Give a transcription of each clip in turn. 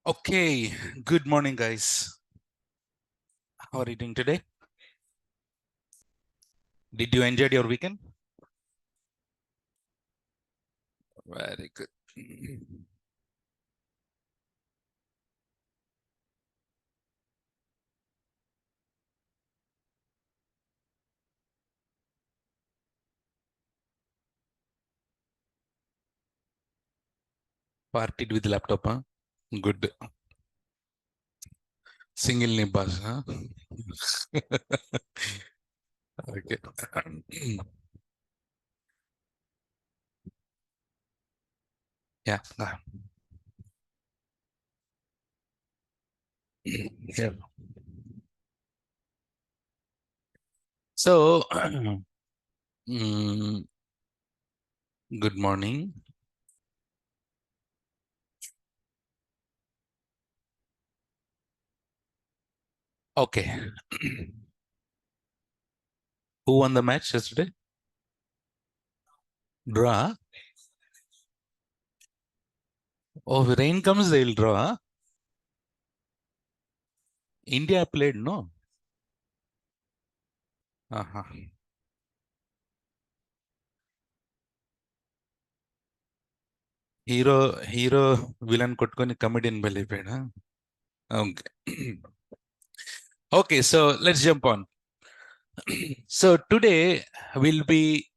Okay, good morning, guys. How are you doing today? Did you enjoy your weekend? Very good. Partied with laptop, huh? Good. Single nibas, huh? Okay. Yeah. Yeah. So, mm, good morning. Okay. Who won the match yesterday? Draw. Oh, if rain comes, they'll draw. Huh? India played, no? Uh-huh. Hero, villain కొట్టుకొని comedian వెళ్ళిపోయాడు. Okay. Okay, so let's jump on. So today we'll be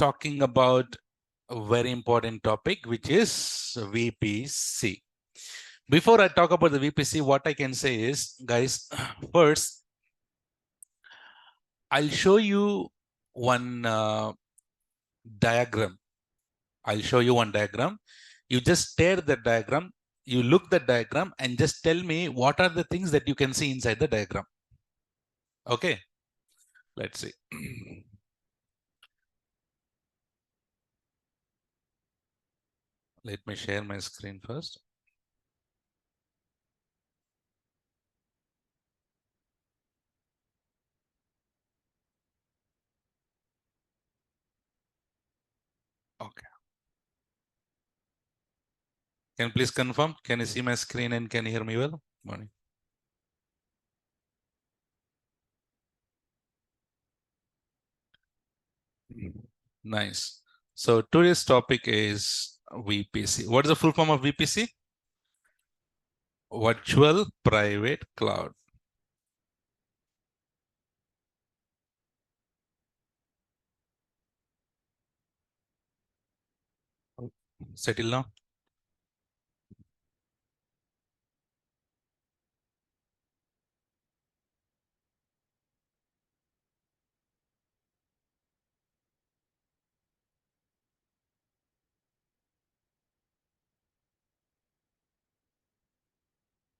talking about a very important topic, which is VPC. Before I talk about the VPC, what I can say is, guys, first, I'll show you one diagram. I'll show you one diagram. You just stare the diagram, you look the diagram, and just tell me what are the things that you can see inside the diagram. Okay, let's see. Let me share my screen first. Okay. Can you please confirm? Can you see my screen and can you hear me well? Morning. Nice. So today's topic is VPC. What is the full form of VPC? Virtual Private Cloud. Settle now.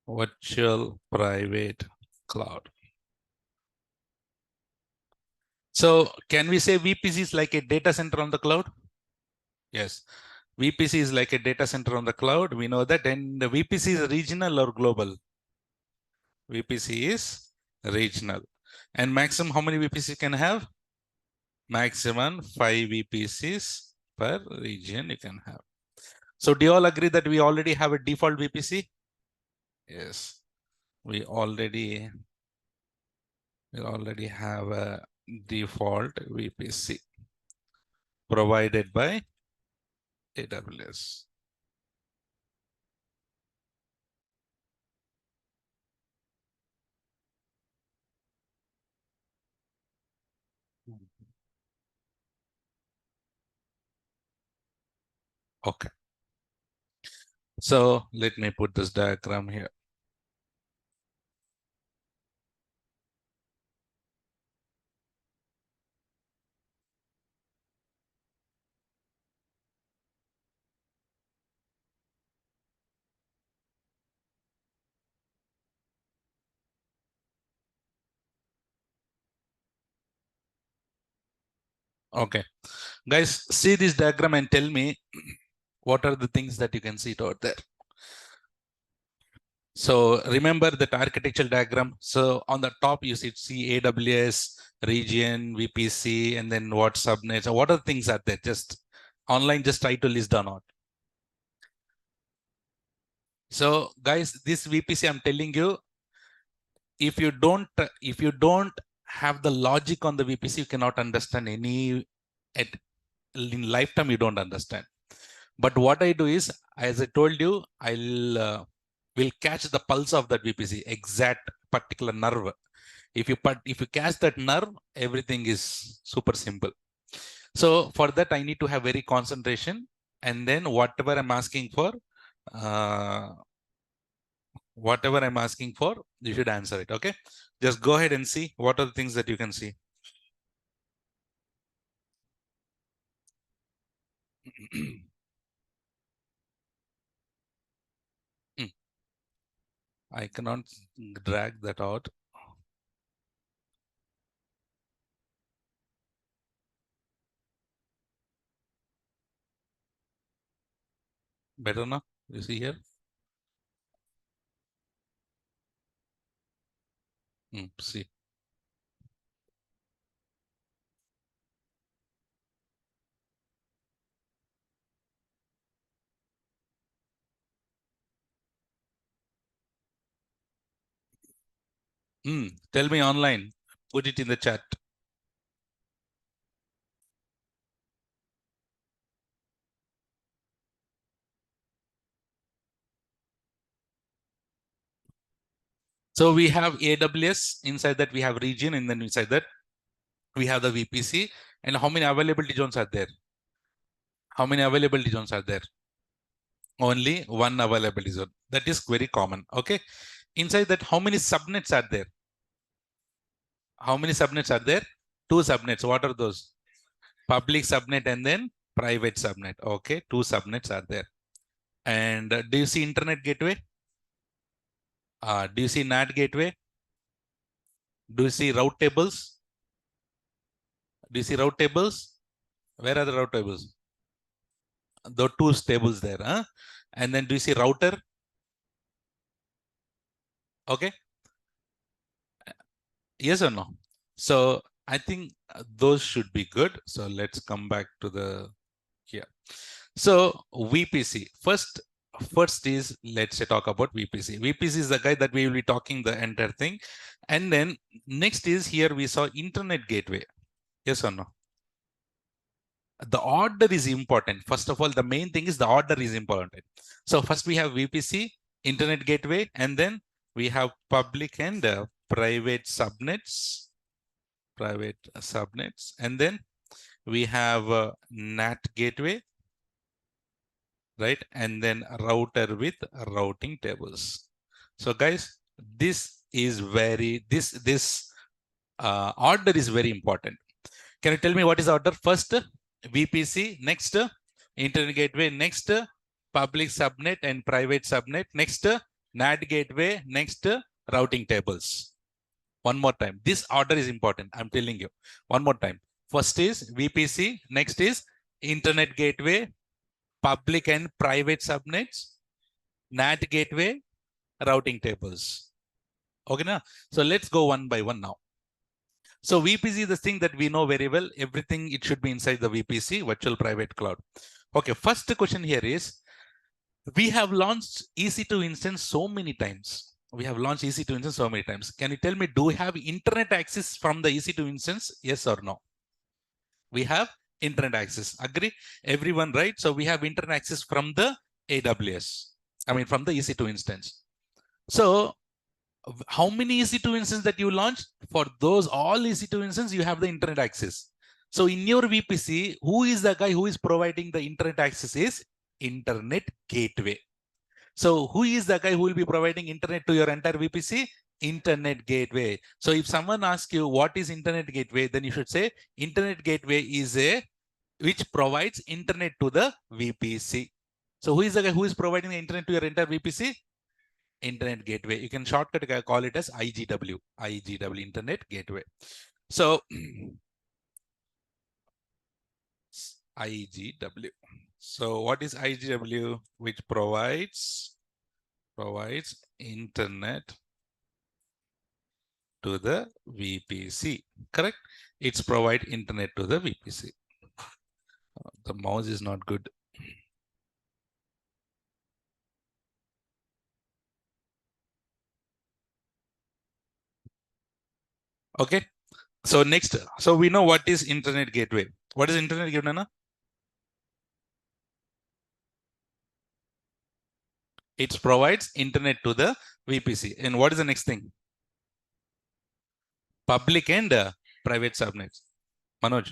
virtual private cloud. So can we say VPC is like a data center on the cloud? Yes. VPC is like a data center on the cloud. We know that. And the VPC is regional or global? VPC is regional. And maximum, how many VPC can have? Maximum 5 VPCs per region you can have. So do you all agree that we already have a default VPC? Yes. We already have a default VPC provided by AWS. Okay. So let me put this diagram here. Okay. Guys, see this diagram and tell me what are the things that you can see out there. So remember that architectural diagram. So on the top, you see AWS, region, VPC, and then what subnets. What are the things are there? Just online, just try to list down out. So guys, this VPC, I'm telling you, if you don't have the logic on the VPC, you cannot understand any, in lifetime, you don't understand. But what I do is, as I told you, will catch the pulse of that VPC, exact particular nerve. If you catch that nerve, everything is super simple. So for that, I need to have very concentration, and then whatever I'm asking for, you should answer it. Okay, just go ahead and see what are the things that you can see. I cannot drag that out. Better now? You see here? See. Tell me online. Put it in the chat. So we have AWS. Inside that we have region, and then inside that we have the VPC. And how many availability zones are there? How many availability zones are there? Only one availability zone. That is very common. Okay. Inside that, how many subnets are there? How many subnets are there? 2 subnets. What are those? Public subnet and then private subnet. Okay. 2 subnets are there. And do you see internet gateway? Do you see NAT gateway? Do you see route tables? Do you see route tables? Where are the route tables? The 2 tables there. Huh? And then do you see router? Okay. Yes or no? So I think those should be good. So let's come back to the here. So VPC. First is, let's talk about VPC. VPC is the guy that we will be talking the entire thing. And then next is here we saw internet gateway. Yes or no? The order is important. First of all, the main thing is the order is important. So first we have VPC, internet gateway, and then we have public and private subnets, and then we have NAT gateway, right? And then router with routing tables. So guys, this is this order is very important. Can you tell me what is the order? First, VPC, next, internet gateway, next, public subnet and private subnet, next, NAT gateway, next routing tables. One more time. This order is important. I'm telling you. One more time. First is VPC. Next is Internet Gateway, public and private subnets, NAT gateway, routing tables. Okay, now. So let's go one by one now. So VPC is the thing that we know very well. Everything, it should be inside the VPC, virtual private cloud. Okay, first question here is, we have launched EC2 instance so many times. We have launched EC2 instance so many times. Can you tell me, do we have internet access from the EC2 instance? Yes or no? We have internet access. Agree? Everyone, right? So we have internet access from the AWS. I mean, from the EC2 instance. So how many EC2 instances that you launched? For those all EC2 instances, you have the internet access. So in your VPC, who is the guy who is providing the internet access? Is internet gateway. So who is the guy who will be providing internet to your entire VPC? Internet gateway. So if someone asks you what is internet gateway, then you should say internet gateway is a which provides internet to the VPC. So who is the guy who is providing the internet to your entire VPC? Internet gateway. You can shortcut call it as IGW, Internet Gateway. So IGW. So what is IGW? Which provides internet to the VPC. Correct? It's provide internet to the VPC. The mouse is not good. Okay. So next, so we know what is internet gateway. What is internet gateway, Nana? It provides internet to the VPC. And what is the next thing? Public and private subnets. Manoj.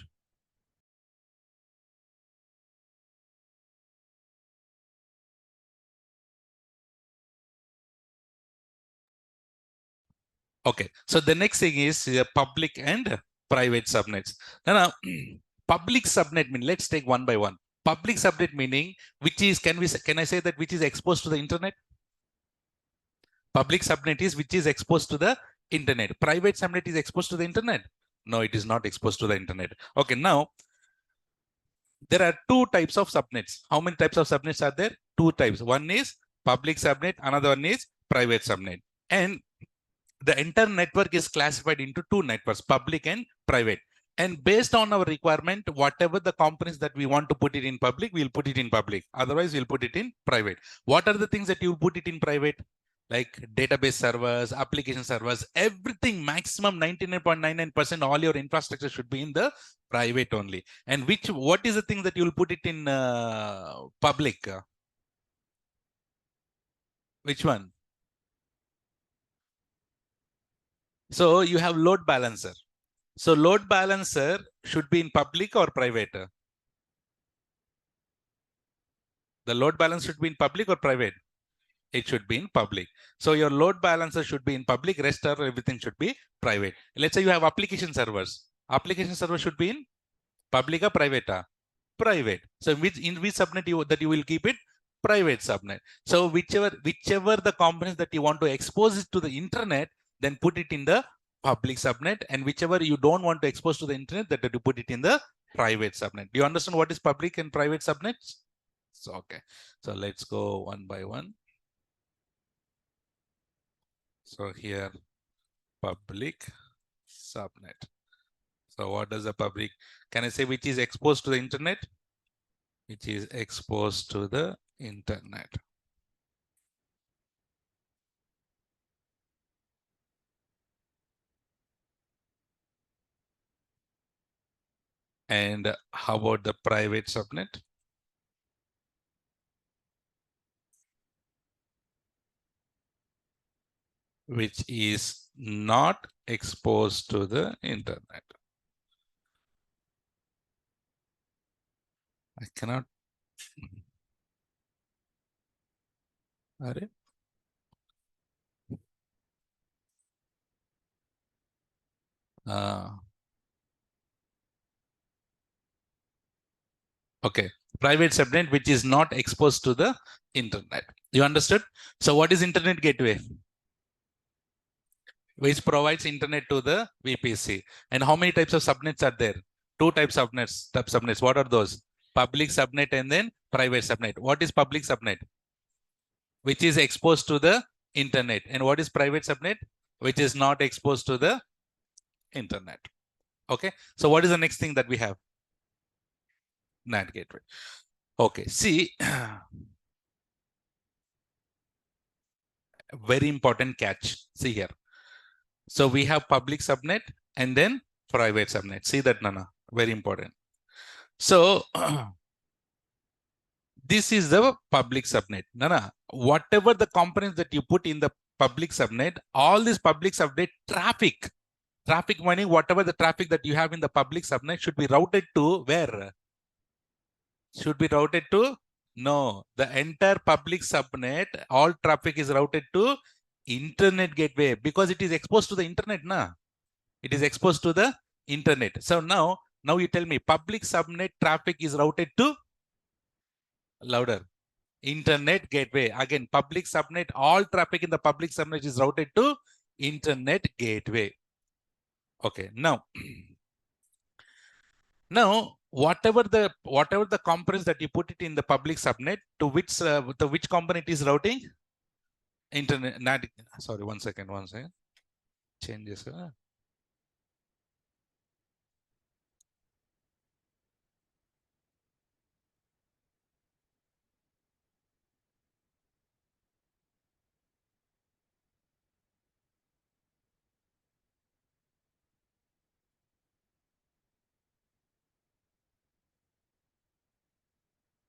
Okay. So the next thing is public and private subnets. Now, public subnet mean, let's take one by one. Public subnet meaning which is, can I say that which is exposed to the internet? Public subnet is which is exposed to the internet. Private subnet is exposed to the internet. No, it is not exposed to the internet. Okay, now there are two types of subnets. How many types of subnets are there? Two types. One is public subnet, another one is private subnet. And the entire network is classified into two networks, public and private. And based on our requirement, whatever the components that we want to put it in public, we'll put it in public. Otherwise, we'll put it in private. What are the things that you'll put it in private? Like database servers, application servers, everything, maximum 99.99%, all your infrastructure should be in the private only. And what is the thing that you'll put it in public? Which one? So you have load balancer. So load balancer should be in public or private? The load balancer should be in public or private? It should be in public. So your load balancer should be in public, rest of everything should be private. Let's say you have application servers. Application server should be in public or private? Private. So in which subnet you will keep it? Private subnet. So whichever the components that you want to expose it to the internet, then put it in the public subnet, and whichever you don't want to expose to the internet, that you put it in the private subnet. Do you understand what is public and private subnets? So, okay. So let's go one by one. So here, public subnet. So what does the public, can I say which is exposed to the internet? Which is exposed to the internet. And how about the private subnet? Which is not exposed to the internet. I cannot. Okay, private subnet which is not exposed to the internet. You understood? So what is internet gateway? Which provides internet to the VPC. And how many types of subnets are there? Two types of subnets. What are those? Public subnet and then private subnet. What is public subnet? Which is exposed to the internet. And what is private subnet? Which is not exposed to the internet. Okay. So what is the next thing that we have? NAT gateway. Okay. See, very important catch. See here. So we have public subnet and then private subnet. See that, Nana? Very important. So this is the public subnet. Nana, whatever the components that you put in the public subnet, all this public subnet traffic meaning whatever the traffic that you have in the public subnet should be routed to where? Should be routed to? No, the entire public subnet, all traffic is routed to internet gateway because it is exposed to the internet, na? It is exposed to the internet. So now you tell me public subnet traffic is routed to? Louder. Internet gateway. Again, public subnet, all traffic in the public subnet is routed to internet gateway. Okay, now whatever the components that you put it in the public subnet, to which component is routing? Internet. Sorry, one second. Changes.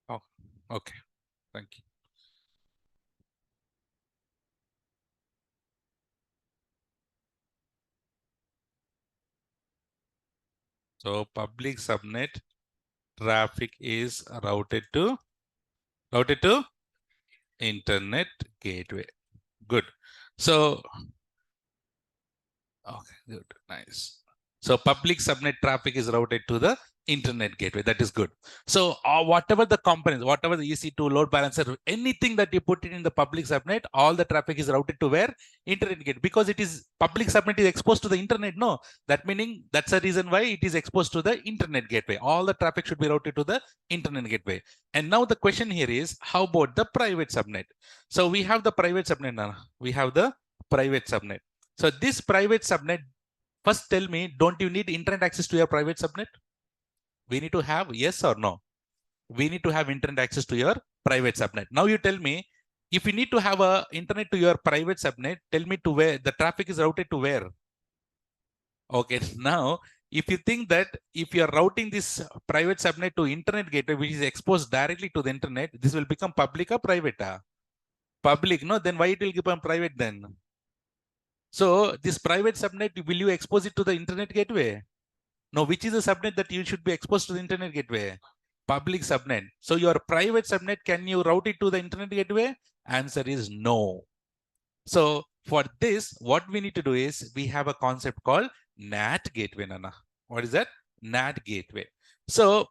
Oh, okay. Thank you. So public subnet traffic is routed to internet gateway. Good. So, okay, good, nice. So public subnet traffic is routed to the internet gateway. That is good. So whatever the components, whatever the EC2 load balancer, anything that you put it in the public subnet, all the traffic is routed to where? Internet gateway. Because it is public subnet is exposed to the internet. No, that meaning that's the reason why it is exposed to the internet gateway. All the traffic should be routed to the internet gateway. And now the question here is, how about the private subnet? So we have the private subnet now. We have the private subnet. So this private subnet, first tell me, don't you need internet access to your private subnet? We need to have, yes or no? We need to have internet access to your private subnet. Now you tell me, if you need to have a internet to your private subnet, tell me to where the traffic is routed to where? Okay, now if you think that if you are routing this private subnet to internet gateway, which is exposed directly to the internet, this will become public or private? Public, no? Then why it will become private then? So this private subnet, will you expose it to the internet gateway? No, which is the subnet that you should be exposed to the internet gateway? Public subnet. So your private subnet, can you route it to the internet gateway? Answer is no. So for this, what we need to do is we have a concept called NAT gateway, Nana. What is that? NAT gateway. So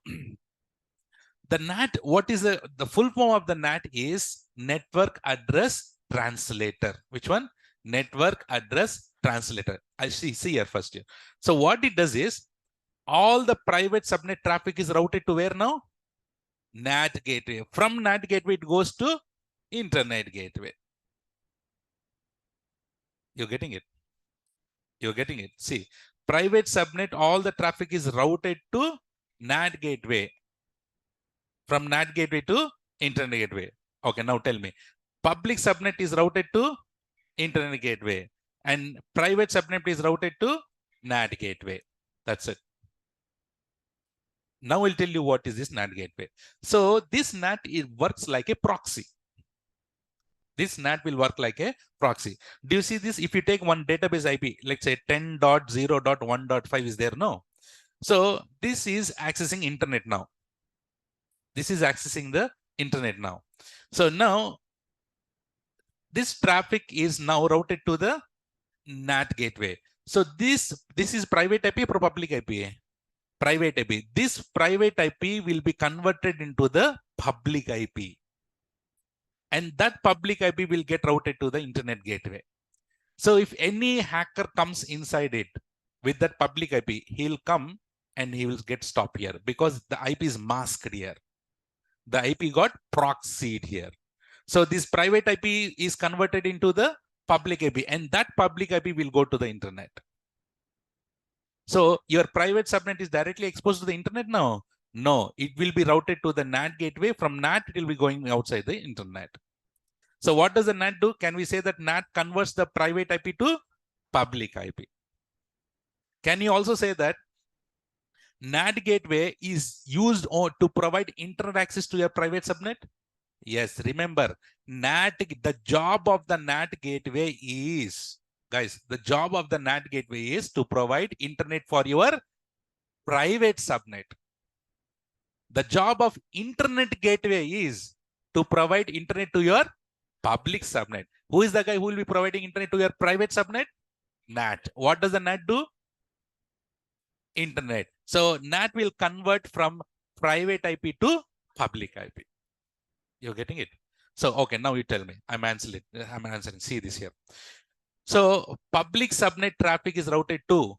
the NAT, what is the full form of the NAT is network address translator. Which one? Network address translator. I see here first here. So what it does is, all the private subnet traffic is routed to where now? NAT gateway. From NAT gateway, it goes to internet gateway. You're getting it? You're getting it. See, private subnet, all the traffic is routed to NAT gateway. From NAT gateway to internet gateway. Okay, now tell me. Public subnet is routed to internet gateway. And private subnet is routed to NAT gateway. That's it. Now I'll tell you what is this NAT gateway. So this NAT, it works like a proxy. This NAT will work like a proxy. Do you see this? If you take one database IP, let's say 10.0.1.5 is there, no? So this is accessing internet now. This is accessing the internet now. So now this traffic is now routed to the NAT gateway. So this is private IP or public IP? Private IP. This private IP will be converted into the public IP. and that public IP will get routed to the internet gateway. So if any hacker comes inside it with that public IP, he'll come and he will get stopped here because the IP is masked here. The IP got proxied here. So this private IP is converted into the public IP, and that public IP will go to the internet. So your private subnet is directly exposed to the internet now? No, it will be routed to the NAT gateway. From NAT, it will be going outside the internet. So what does the NAT do? Can we say that NAT converts the private IP to public IP? Can you also say that NAT gateway is used to provide internet access to your private subnet? Yes, remember, NAT, the job of the NAT gateway is, guys, the job of the NAT gateway is to provide internet for your private subnet. The job of internet gateway is to provide internet to your public subnet. Who is the guy who will be providing internet to your private subnet? NAT. What does the NAT do? Internet. So NAT will convert from private IP to public IP. You're getting it? So, okay, now you tell me. I'm answering. See this here. So public subnet traffic is routed to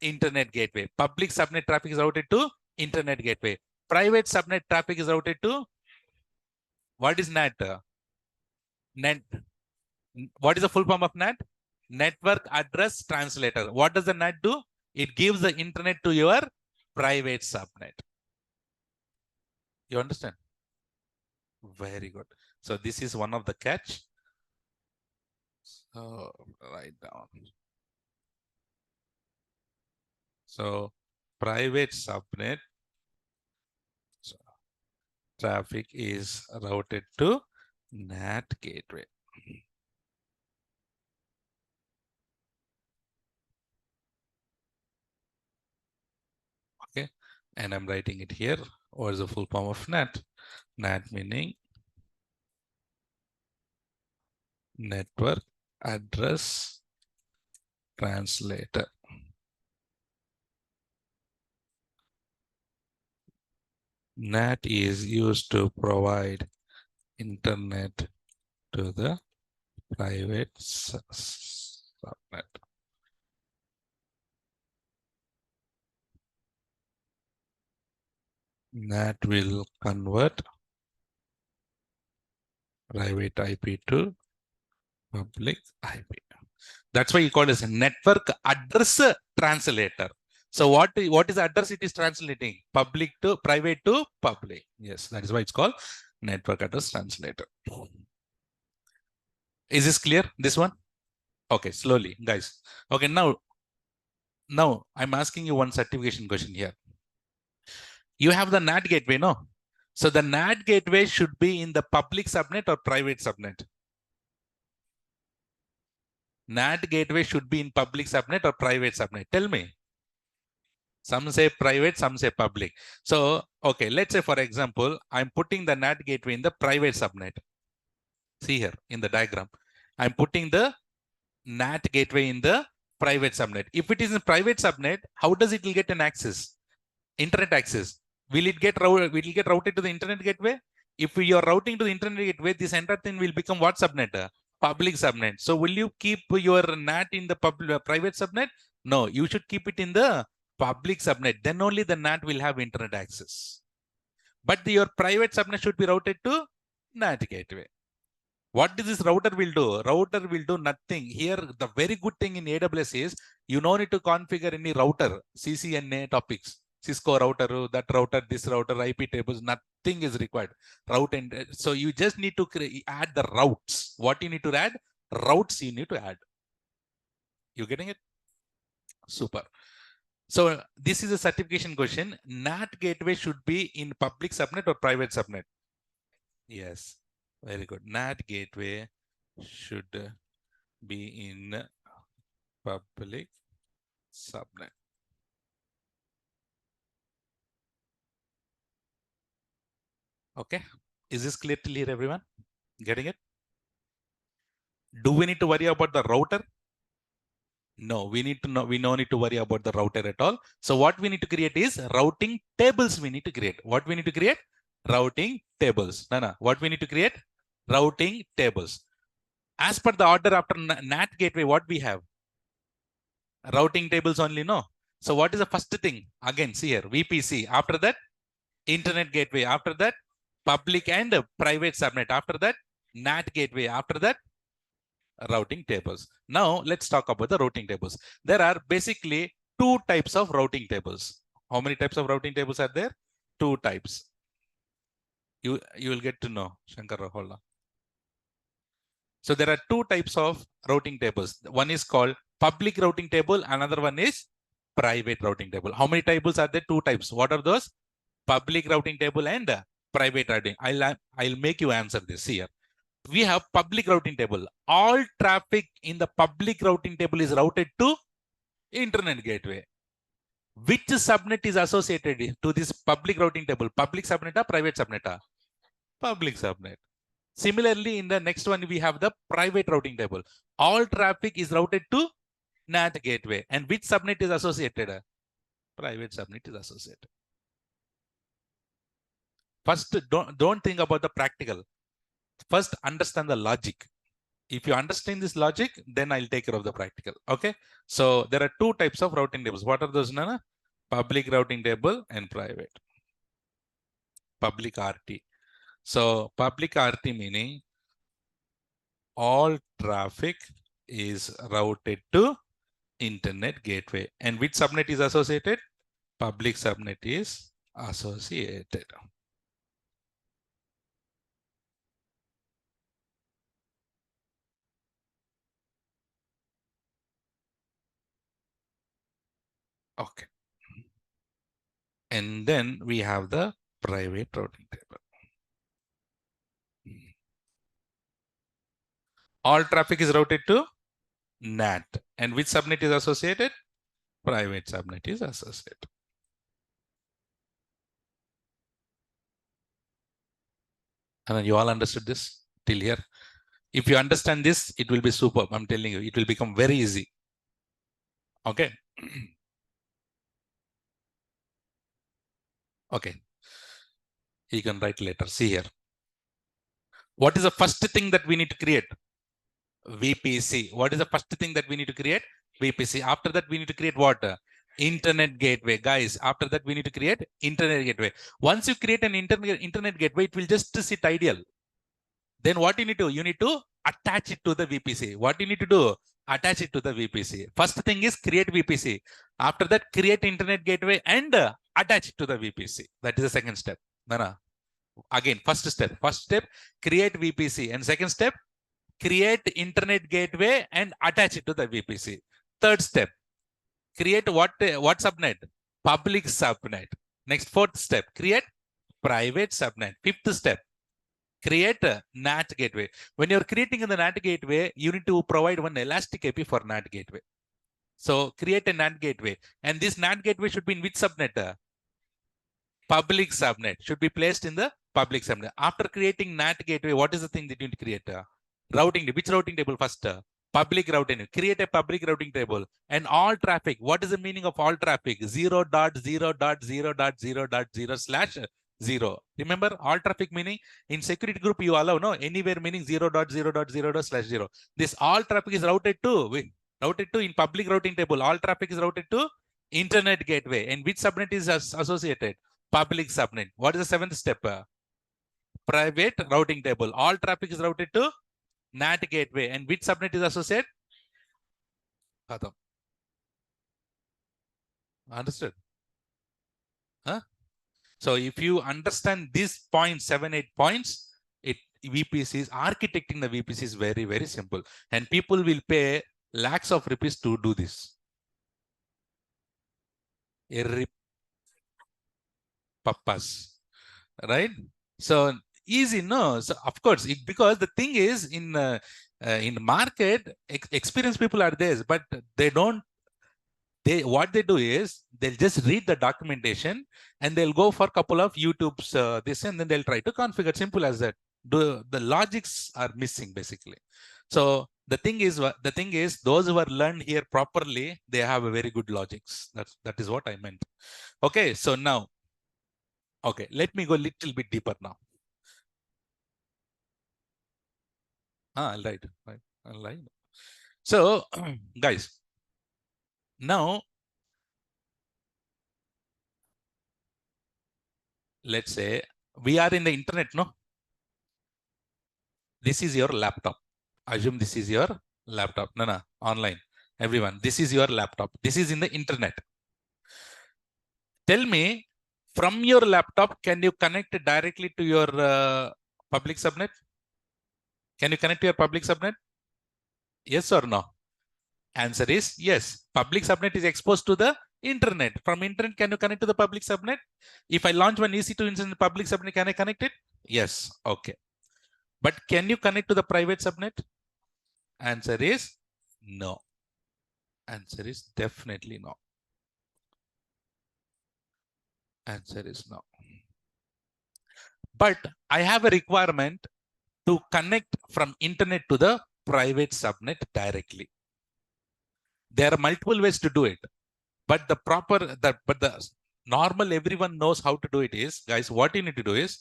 internet gateway. Public subnet traffic is routed to internet gateway. Private subnet traffic is routed to, what is NAT? NAT. What is the full form of NAT? Network Address Translator. What does the NAT do? It gives the internet to your private subnet. You understand? Very good. So this is one of the catch. So write down. So private subnet traffic is routed to NAT gateway. Okay, and I'm writing it here. What is the full form of NAT? NAT meaning Network Address Translator. NAT is used to provide internet to the private subnet. NAT will convert private IP to public IP. That's why you call it as a network address translator. So what is the address it is translating? Public to private to public. Yes, that is why it's called network address translator. Is this clear? This one? Okay, slowly, guys. Okay, now I'm asking you one certification question here. You have the NAT gateway, no? So the NAT gateway should be in the public subnet or private subnet? NAT gateway should be in public subnet or private subnet? Tell me. Some say private, some say public. So, okay, let's say, for example, I'm putting the NAT gateway in the private subnet. See here in the diagram. I'm putting the NAT gateway in the private subnet. If it is in private subnet, how does it will get an access? Internet access. Will it get routed to the internet gateway? If you are routing to the internet gateway, this entire thing will become what subnet? Public subnet. So will you keep your NAT in the private subnet? No, you should keep it in the public subnet. Then only the NAT will have internet access. But your private subnet should be routed to NAT gateway. What this router will do? Router will do nothing. Here, the very good thing in AWS is you don't need to configure any router, CCNA topics. Cisco router, that router, this router, IP tables, nothing is required. Route and so you just need to add the routes. What you need to add? Routes you need to add. You getting it? Super. So this is a certification question. NAT gateway should be in public subnet or private subnet? Yes, very good. NAT gateway should be in public subnet. Okay, is this clear till here, everyone? Getting it? Do we need to worry about the router? No, we don't need to worry about the router at all. So what we need to create is routing tables we need to create. What we need to create? Routing tables. No. What we need to create? routing tables. As per the order after NAT gateway, what we have? Routing tables only, no? So what is the first thing? Again, see here, VPC. After that, internet gateway. After that, public and private subnet. After that, NAT gateway. After that, routing tables. Now, let's talk about the routing tables. There are basically two types of routing tables. How many types of routing tables are there? Two types. You will get to know, Shankar Rahola. So there are two types of routing tables. One is called public routing table. Another one is private routing table. How many tables are there? Two types. What are those? Public routing table and private routing. I'll make you answer this here. We have public routing table. All traffic in the public routing table is routed to internet gateway. Which subnet is associated to this public routing table? Public subnet or private subnet? Public subnet. Similarly, in the next one, we have the private routing table. All traffic is routed to NAT gateway. And which subnet is associated? Private subnet is associated. First, don't think about the practical. First, understand the logic. If you understand this logic, then I'll take care of the practical. Okay. So there are two types of routing tables. What are those, Nana? Public routing table and private. Public RT. So public RT meaning all traffic is routed to internet gateway. And which subnet is associated? Public subnet is associated. Okay. And then we have the private routing table. All traffic is routed to NAT. And which subnet is associated? Private subnet is associated. And you all understood this till here? If you understand this, it will be superb. I'm telling you, it will become very easy. Okay. Okay. You can write later. See here. What is the first thing that we need to create? VPC. What is the first thing that we need to create? VPC. After that, we need to create what? Internet gateway. Guys, after that, we need to create internet gateway. Once you create an internet gateway, it will just sit ideal. Then what you need to do? You need to attach it to the VPC. What you need to do? Attach it to the VPC. First thing is create VPC. After that, create internet gateway and attach it to the VPC. That is the second step. No. Again, first step, create VPC. And second step, create internet gateway and attach it to the VPC. Third step, create what subnet? Public subnet. Next, fourth step, create private subnet. Fifth step, create a NAT gateway. When you're creating the NAT gateway, you need to provide one elastic API for NAT gateway. So create a NAT gateway. And this NAT gateway should be in which subnet? Public subnet. Should be placed in the public subnet. After creating NAT gateway, what is the thing that you need to create? Routing. Which routing table first? Public routing. Create a public routing table. And all traffic. What is the meaning of all traffic? 0.0.0.0.0/0. Remember, all traffic meaning in security group you allow anywhere meaning 0.0.0.0/0. This all traffic is routed to in public routing table. All traffic is routed to internet gateway. And which subnet is associated? Public subnet. What is the seventh step? Private routing table. All traffic is routed to NAT gateway. And which subnet is associated? Understood? Huh? So if you understand these points, 7-8 points, VPCs, architecting the VPC is very, very simple. And people will pay lakhs of rupees to do this. Papas, right? So easy, no? So of course, because the thing is in market, experienced people are there, but they don't. What they do is they'll just read the documentation and they'll go for a couple of YouTube's this and then they'll try to configure. Simple as that. The logics are missing basically. So the thing is those who are learned here properly, they have a very good logics. That is what I meant. Okay, so now, okay, let me go a little bit deeper now. Right. Right. So, guys, now let's say we are in the internet, no? This is your laptop. Assume this is your laptop. No, online. Everyone, this is your laptop. This is in the internet. Tell me, from your laptop, can you connect directly to your public subnet? Can you connect to your public subnet? Yes or no? Answer is yes. Public subnet is exposed to the internet. From internet, can you connect to the public subnet? If I launch one EC2 instance in the public subnet, can I connect it? Yes. Okay. But can you connect to the private subnet? Answer is no. Answer is definitely no. Answer is no. But I have a requirement to connect from internet to the private subnet directly. There are multiple ways to do it, but the normal everyone knows how to do it is, guys, what you need to do is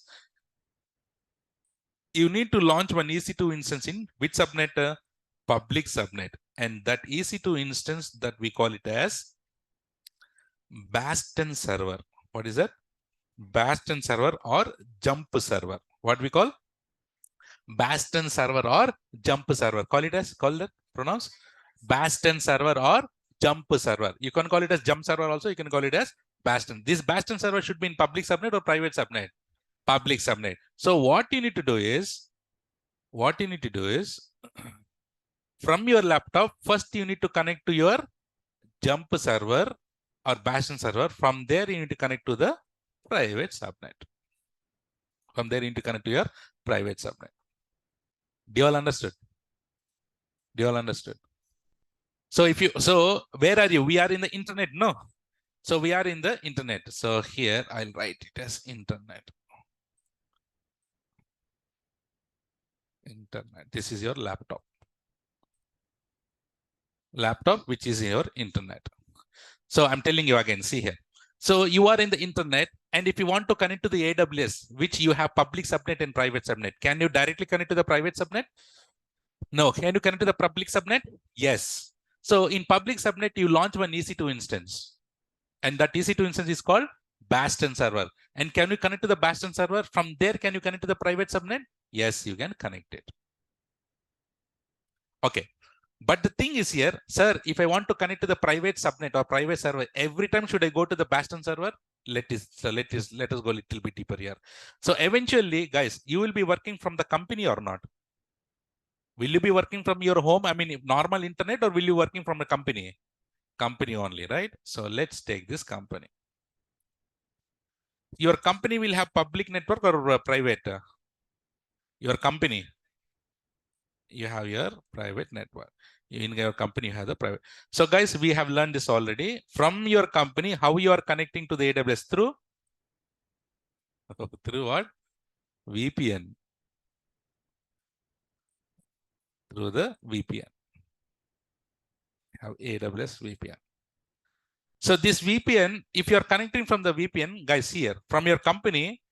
you need to launch one EC2 instance in which subnet? Public subnet, and that EC2 instance that we call it as Bastion server. What is that? Bastion server or jump server. What we call Bastion server or jump server. Call that, pronounce Bastion server or jump server. You can call it as jump server also. You can call it as Bastion. This Bastion server should be in public subnet or private subnet? Public subnet. So what you need to do is from your laptop, first you need to connect to your jump server or Bastion server. From there, you need to connect to the private subnet. From there, you need to connect to your private subnet. Do you all understood? Do you all understood? So where are you? We are in the internet, no? So we are in the internet. So here I'll write it as internet. Internet. This is your laptop. Laptop, which is your internet. So I'm telling you again, see here. So you are in the internet, and if you want to connect to the AWS, which you have public subnet and private subnet, can you directly connect to the private subnet? No. Can you connect to the public subnet? Yes. So in public subnet, you launch one EC2 instance, and that EC2 instance is called Bastion server. And can you connect to the Bastion server? From there, can you connect to the private subnet? Yes, you can connect it. Okay. But the thing is here, sir, if I want to connect to the private subnet or private server, every time should I go to the Bastion server? Let us go a little bit deeper here. So eventually, guys, you will be working from the company or not? Will you be working from your home? I mean, normal internet, or will you working from a company? Company only, right? So let's take this company. Your company will have public network or private? Your company. You have your private network. In your company, you have the private. So guys, we have learned this already. From your company, how you are connecting to the AWS? Through what? VPN. Through the VPN. Have AWS VPN. So this VPN, if you are connecting from the VPN, guys, here, from your company,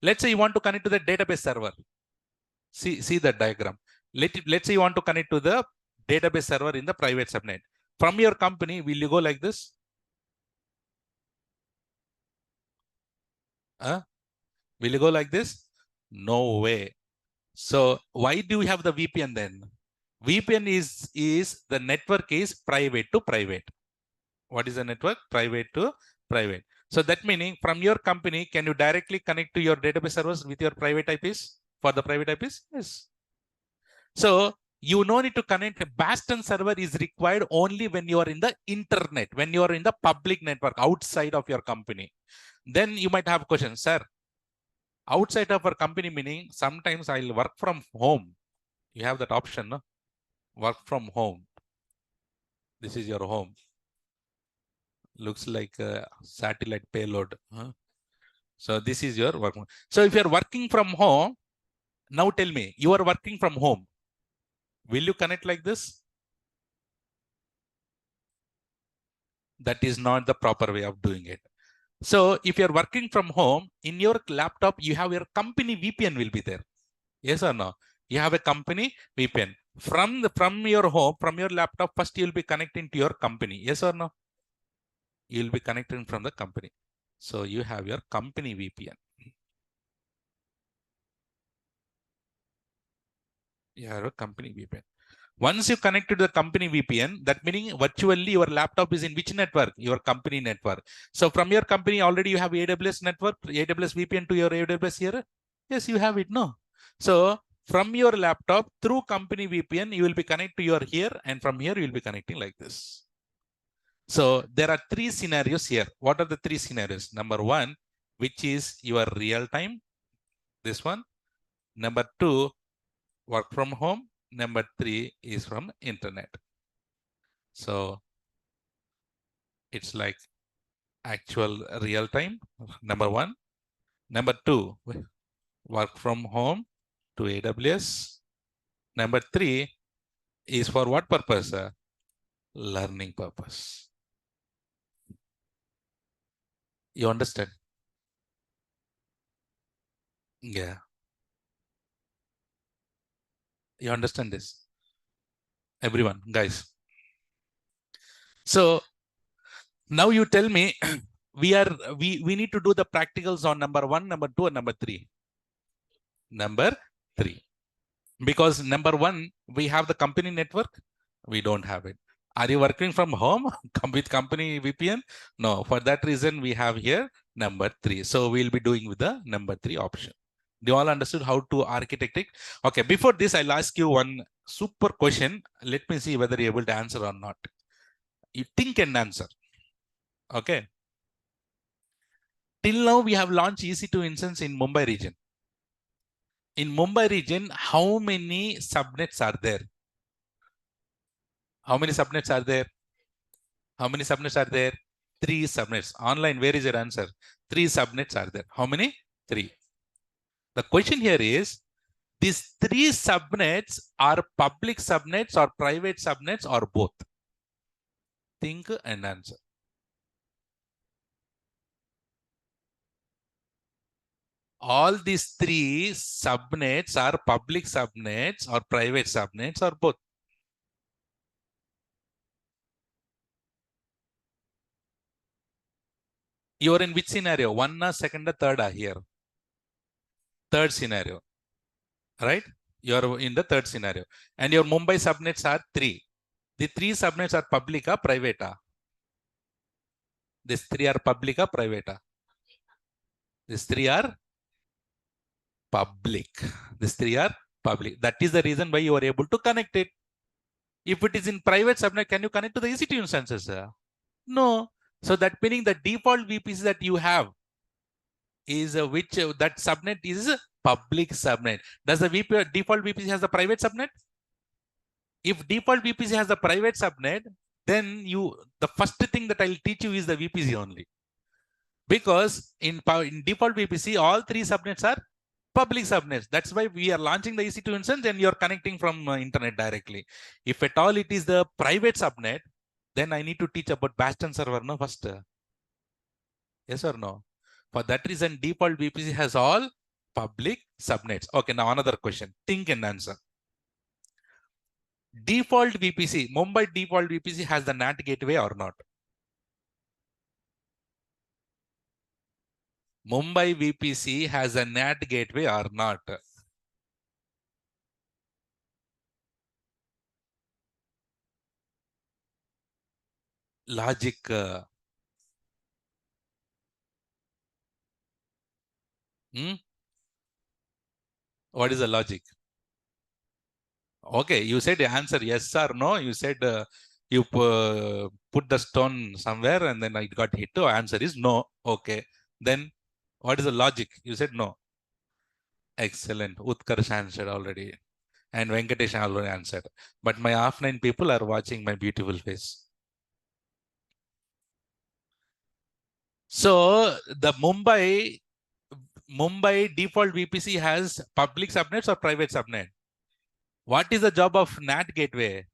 let's say you want to connect to the database server. See that diagram. Let's say you want to connect to the database server in the private subnet. From your company, will you go like this? Will you go like this? No way. So why do we have the VPN then? VPN is the network is private to private. What is the network? Private to private. So that meaning from your company, can you directly connect to your database servers with your private IPs? For the private IPs? Yes. So you no need to connect. Bastion server is required only when you are in the internet, when you are in the public network outside of your company. Then you might have a question, sir. Outside of our company, meaning sometimes I'll work from home. You have that option, no? Work from home. This is your home. Looks like a satellite payload. So this is your work. So if you're working from home, now tell me, you are working from home. Will you connect like this? That is not the proper way of doing it. So if you're working from home, in your laptop, you have your company VPN will be there. Yes or no? You have a company VPN. From your home, from your laptop, first you'll be connecting to your company. Yes or no? You'll be connecting from the company. So you have your company VPN. You have a company VPN. Once you connect to the company VPN, that meaning virtually your laptop is in which network? Your company network. So from your company, already you have AWS network, AWS VPN to your AWS here. Yes, you have it, no? So from your laptop through company VPN, you will be connected to your here, and from here you will be connecting like this. So there are three scenarios here. What are the three scenarios? Number one, which is your real time, this one. Number two, work from home. Number three is from internet. So it's like actual real time, number one. Number two, work from home to AWS. Number three is for what purpose? Learning purpose. You understand? Yeah. You understand this? Everyone, guys. So now you tell me, we need to do the practicals on number one, number two, and number three. Number three. Because number one, we have the company network. We don't have it. Are you working from home with company VPN? No, for that reason, we have here number three. So we'll be doing with the number three option. Do you all understood how to architect it? Okay, before this, I'll ask you one super question. Let me see whether you're able to answer or not. You think and answer. Okay. Till now, we have launched EC2 instance in Mumbai region. In Mumbai region, how many subnets are there? How many subnets are there? How many subnets are there? 3 subnets. Online, where is your answer? 3 subnets are there. How many? 3. The question here is, these 3 subnets are public subnets or private subnets or both? Think and answer. All these 3 subnets are public subnets or private subnets or both? You are in which scenario? 1, second, third here. Third scenario, right? You are in the third scenario. And your Mumbai subnets are 3. The 3 subnets are public or private? These 3 are public or private? These 3 are public. These 3 are public. That is the reason why you are able to connect it. If it is in private subnet, can you connect to the EC2 instances? No. So that meaning the default VPC that you have is which that subnet is public subnet. Does the default VPC has the private subnet? If default VPC has the private subnet, then the first thing that I'll teach you is the VPC only. Because in default VPC, all 3 subnets are public subnets. That's why we are launching the EC2 instance and you're connecting from internet directly. If at all it is the private subnet, then I need to teach about Bastion server no first. Yes or no? For that reason, default VPC has all public subnets. Okay, now another question. Think and answer. Default VPC, Mumbai default VPC has the NAT gateway or not? Mumbai VPC has a NAT gateway or not? Logic. What is the logic? Okay, you said answer yes or no. You said you put the stone somewhere and then it got hit. So answer is no. Okay. Then what is the logic? You said no. Excellent. Utkarsh answered already. And Venkatesh already answered. But my offline people are watching my beautiful face. So the Mumbai default VPC has public subnets or private subnet? What is the job of NAT gateway?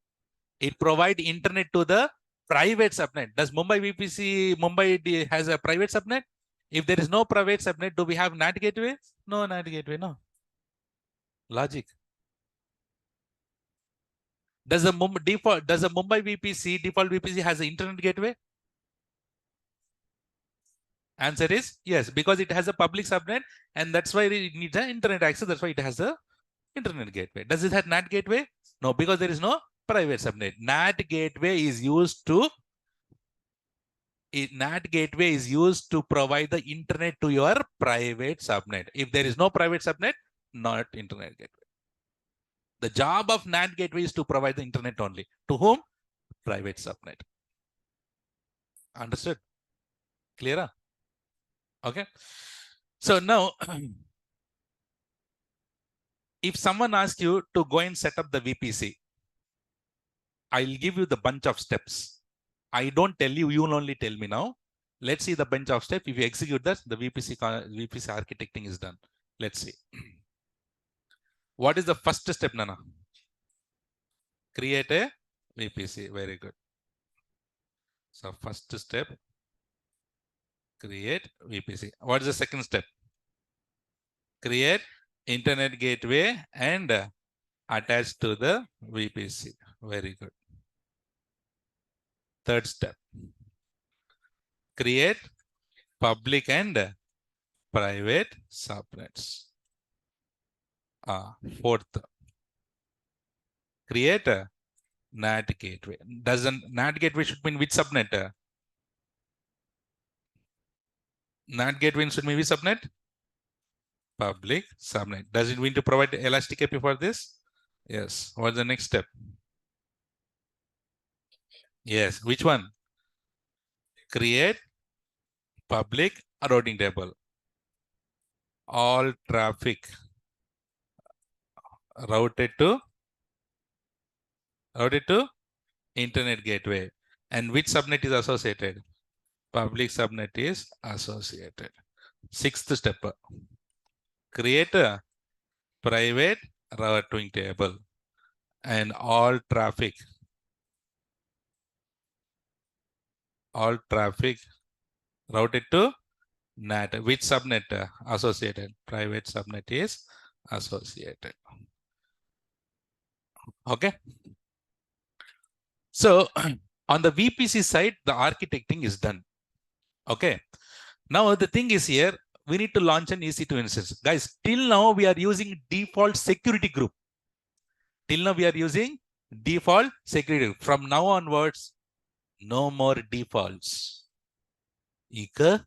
It provides internet to the private subnet. Does Mumbai has a private subnet? If there is no private subnet, do we have NAT gateway? No NAT gateway, no. Logic. Does the Mumbai VPC, default VPC has an internet gateway? Answer is yes, because it has a public subnet, and that's why it needs an internet access. That's why it has a internet gateway. Does it have NAT gateway? No, because there is no private subnet. NAT gateway is used to provide the internet to your private subnet. If there is no private subnet, not internet gateway. The job of NAT gateway is to provide the internet only. To whom? Private subnet. Understood? Clear? Okay. So now, if someone asks you to go and set up the VPC, I'll give you the bunch of steps. I don't tell you, you will only tell me now. Let's see the bunch of steps. If you execute that, the VPC architecting is done. Let's see. What is the first step, Nana? Create a VPC. Very good. So first step, create VPC. What is the second step? Create internet gateway and attach to the VPC. Very good. Third step, create public and private subnets. Fourth, create a NAT gateway. Doesn't NAT gateway should mean which subnet? NAT gateway should mean which subnet? Public subnet. Does it mean to provide elastic API for this? Yes. What's the next step? Yes. Which one? Create public routing table. All traffic routed to internet gateway. And which subnet is associated? Public subnet is associated. Sixth step, create a private routing table and all traffic routed to NAT. Which subnet associated? Private subnet is associated. Okay. So on the VPC side, the architecting is done. Okay. Now the thing is here, we need to launch an EC2 instance. Guys, till now we are using default security group. Till now we are using default security group. From now onwards, no more defaults. Ika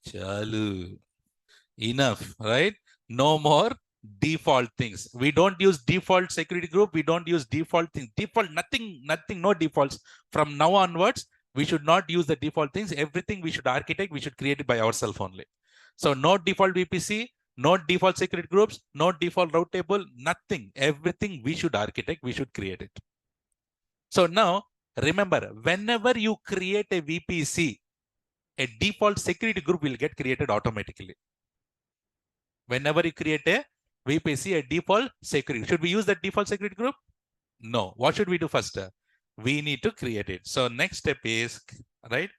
chalu. Enough, right? No more default things. We don't use default security group. We don't use default things. Default, nothing, no defaults. From now onwards, we should not use the default things. Everything we should architect, we should create it by ourselves only. So no default VPC, no default security groups, no default route table, nothing. Everything we should architect, we should create it. So now, remember, whenever you create a VPC, a default security group will get created automatically. Whenever you create a VPC, a default security. Should we use that default security group? No. What should we do first? We need to create it. So next step is, right,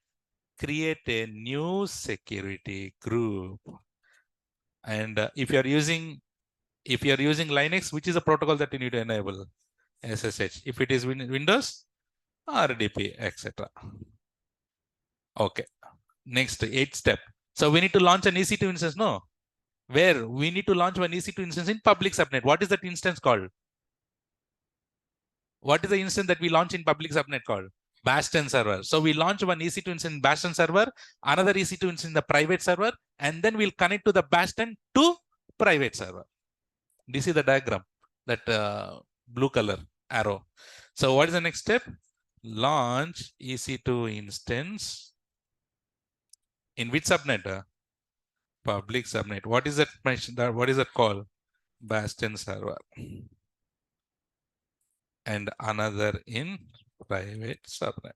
create a new security group. And if you are using Linux, which is a protocol that you need to enable? SSH. If it is Windows, RDP, etc. Okay. Next, 8th step. So we need to launch an EC2 instance, no? Where we need to launch one EC2 instance in public subnet. What is that instance called? What is the instance that we launch in public subnet called? Bastion server. So we launch one EC2 instance in Bastion server, another EC2 instance in the private server, and then we'll connect to the Bastion to private server. This is the diagram, that blue color arrow. So what is the next step? Launch EC2 instance in which subnet? Public subnet. What is that mentioned? What is that called? Bastion server. And another in private subnet.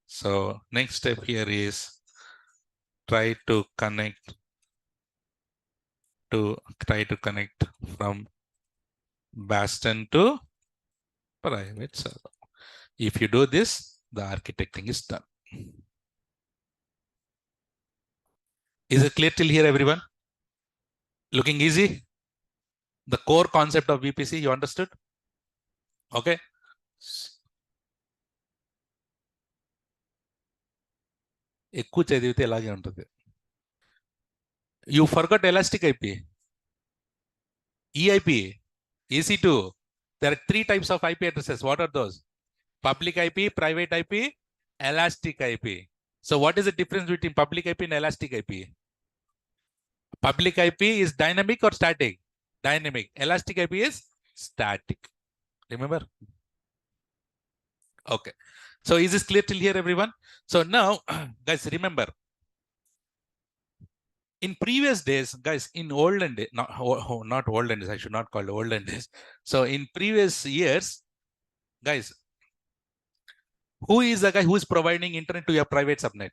So next step here is try to connect from Bastion to private server. If you do this, the architecting is done. Is it clear till here, everyone? Looking easy? The core concept of VPC, you understood? Okay. ఎక్కువ చదివితే ఇలాగే ఉంటుంది. You forgot elastic IP, EIP, EC2. There are 3 types of IP addresses. What are those? Public IP, private IP, elastic IP. So what is the difference between public IP and elastic IP? Public IP is dynamic or static? Dynamic. Elastic IP is static. Remember? Okay. So is this clear till here, everyone? So now, guys, remember, in previous days, guys, in olden days, not olden days, I should not call it olden days. So in previous years, guys, who is the guy who is providing internet to your private subnet?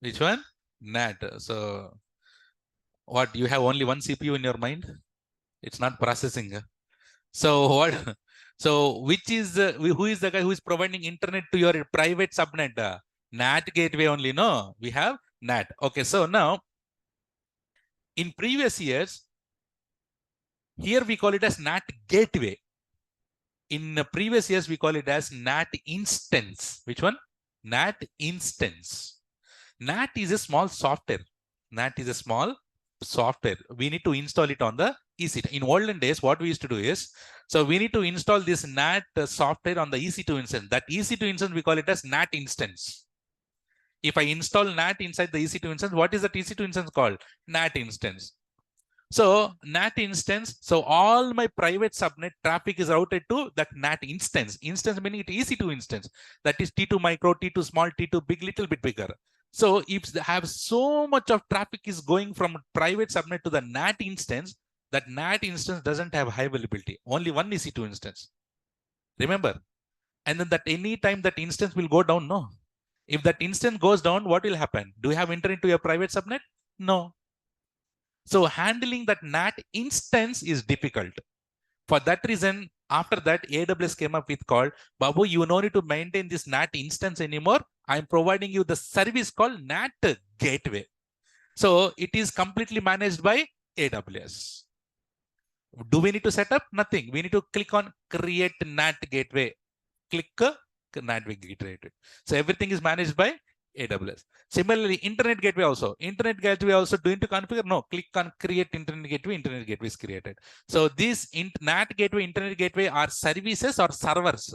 Which one? NAT. So what, you have only one CPU in your mind? It's not processing. So what? So which is who is the guy who is providing internet to your private subnet? NAT gateway only. No, we have NAT. Okay, so now in previous years, here we call it as NAT gateway. In the previous years, we call it as NAT instance. Which one? NAT instance. NAT is a small software. NAT is a small software. We need to install it on the EC2. In olden days, what we used to do is, so we need to install this NAT software on the EC2 instance. That EC2 instance, we call it as NAT instance. If I install NAT inside the EC2 instance, what is that EC2 instance called? NAT instance. So NAT instance, so all my private subnet traffic is routed to that NAT instance. Instance meaning it EC2 instance. That is T2 micro, T2 small, T2 big, little bit bigger. So if they have so much of traffic is going from private subnet to the NAT instance, that NAT instance doesn't have high availability. Only one EC2 instance. Remember? And then that any time that instance will go down, no. If that instance goes down, what will happen? Do you have internet to your private subnet? No. So handling that NAT instance is difficult. For that reason, after that, AWS came up with called, Babu, you no need to maintain this NAT instance anymore. I'm providing you the service called NAT gateway. So it is completely managed by AWS. Do we need to set up? Nothing. We need to click on create NAT gateway. Click NAT gateway. So everything is managed by AWS. Similarly, internet gateway also. Internet gateway also, do you need to configure? No. Click on create internet gateway. Internet gateway is created. So these NAT gateway, internet gateway are services or servers.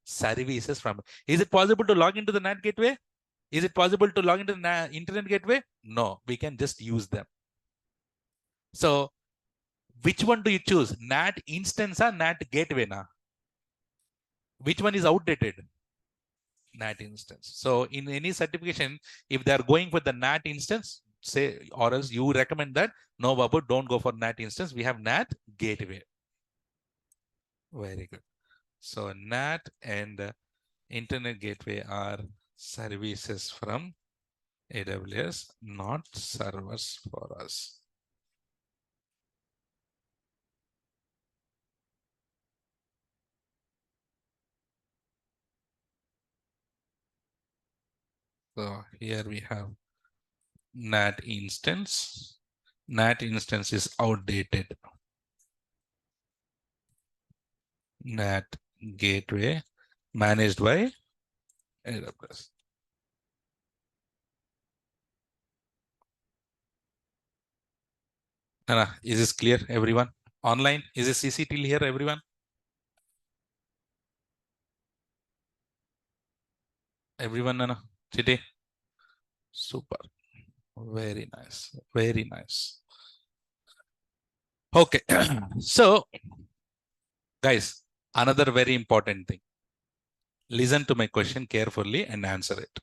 Services from. Is it possible to log into the NAT gateway? Is it possible to log into the internet gateway? No. We can just use them. So which one do you choose? NAT instance or NAT gateway? Na? Which one is outdated? NAT instance. So in any certification, if they are going for the NAT instance, say, or else you recommend that, no, Babu, don't go for NAT instance. We have NAT gateway. Very good. So NAT and internet gateway are services from AWS, not servers for us. So here we have NAT instance. NAT instance is outdated. NAT gateway managed by AWS. Anna, is this clear, everyone? Online, is this CC till here, everyone? Everyone, Anna, today? Super. Very nice. Very nice. Okay. So, guys, another very important thing. Listen to my question carefully and answer it.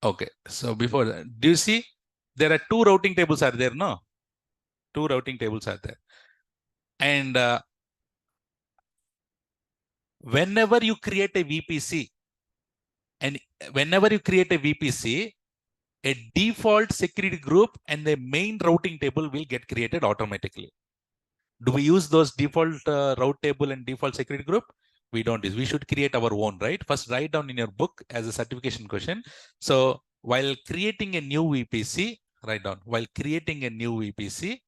Okay. So before that, do you see there are 2 routing tables are there, no? 2 routing tables are there. And whenever you create a VPC, and whenever you create a VPC, a default security group and the main routing table will get created automatically. Do we use those default route table and default security group? We don't use. We should create our own, right? First, write down in your book as a certification question. So while creating a new VPC, write down, while creating a new VPC,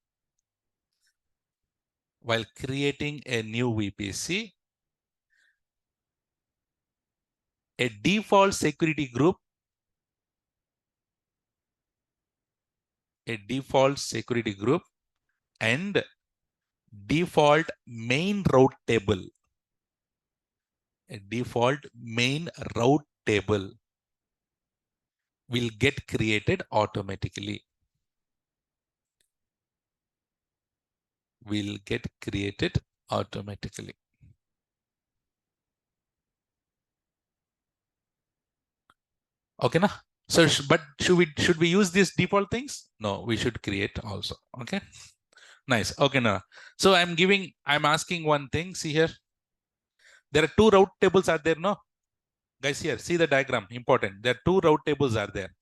while creating a new VPC, a default security group, and default main route table. A default main route table will get created automatically. Will get created automatically. Okay, na? So, but should we use these default things? No, we should create also. Okay, nice. Okay, now, so I'm asking one thing. See here, there are two route tables are there, no? Guys, here, see the diagram. Important. There are two route tables are there.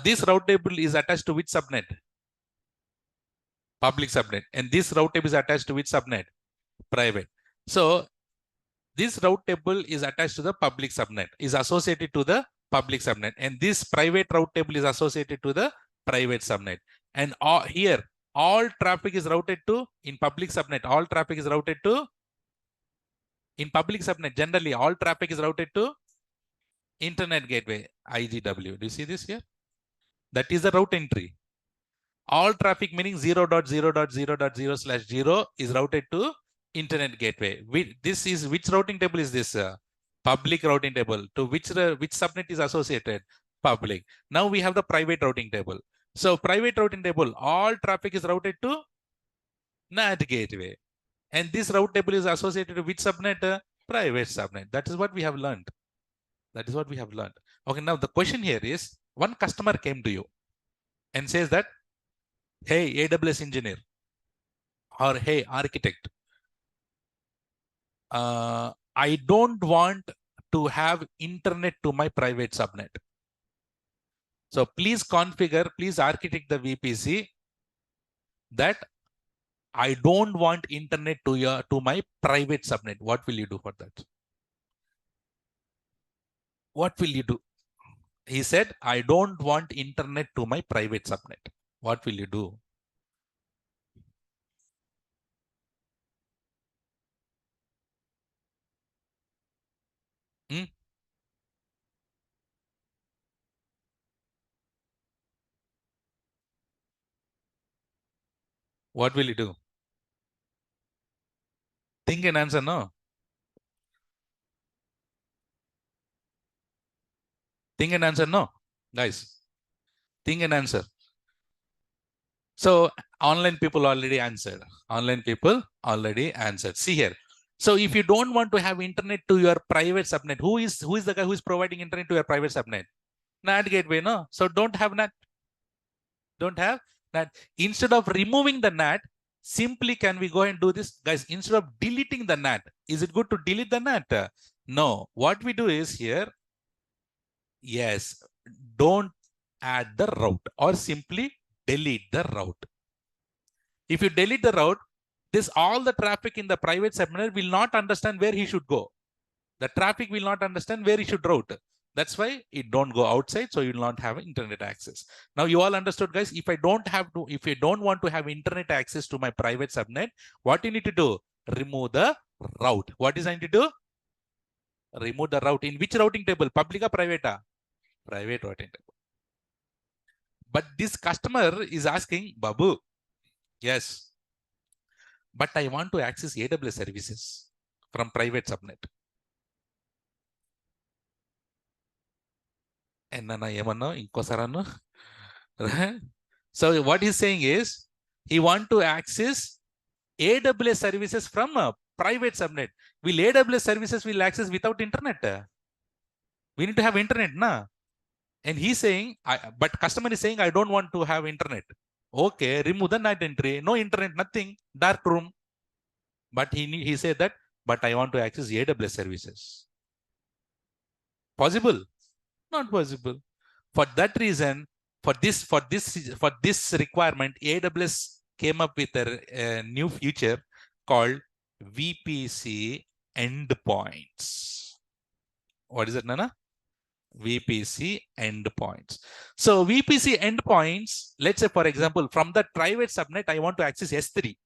This route table is attached to which subnet? Public subnet. And this route table is attached to which subnet? Private. So this route table is attached to the public subnet, is associated to the public subnet. And this private route table is associated to the private subnet. And here, all traffic is routed to, in public subnet, all traffic is routed to, in public subnet, generally, all traffic is routed to Internet Gateway, IGW. Do you see this here? That is the route entry. All traffic meaning 0.0.0.0/0 is routed to Internet Gateway. This is, which routing table is this? Public routing table. To which subnet is associated? Public. Now we have the private routing table. So private routing table, all traffic is routed to NAT gateway. And this route table is associated with which subnet? Private subnet. That is what we have learned. That is what we have learned. Okay, now the question here is, one customer came to you and says that, hey, AWS engineer, or hey, architect, I don't want to have internet to my private subnet. So please configure, please architect the VPC that I don't want internet to my private subnet. What will you do for that? What will you do? He said, I don't want internet to my private subnet. What will you do? Hmm? What will you do? Think and answer, no? Think and answer, no? Guys, think and answer. So online people already answered. Online people already answered. See here. So if you don't want to have internet to your private subnet, who is the guy who is providing internet to your private subnet? NAT gateway, no? So don't have NAT. Don't have NAT. Instead of removing the NAT, simply can we go and do this? Guys, instead of deleting the NAT, is it good to delete the NAT? No. What we do is here, yes, don't add the route or simply delete the route. If you delete the route, all the traffic in the private subnet will not understand where he should go. The traffic will not understand where he should route. That's why it don't go outside, so you will not have internet access. Now you all understood, guys. If you don't want to have internet access to my private subnet, what you need to do? Remove the route. What is I need to do? Remove the route. In which routing table? Public or private? Private routing table. But this customer is asking, Babu, yes, but I want to access AWS services from private subnet. So what he's saying is, he want to access AWS services from a private subnet. Will AWS services will access without internet? We need to have internet, na? And he's saying, but customer is saying, I don't want to have internet. Okay, remove the NAT entry. No internet, nothing. Dark room. But he said that, but I want to access AWS services. Possible? Not possible. For that reason, for this requirement, AWS came up with a new feature called VPC endpoints. What is it, Nana? VPC endpoints. So VPC endpoints, let's say, for example, from the private subnet, I want to access S3.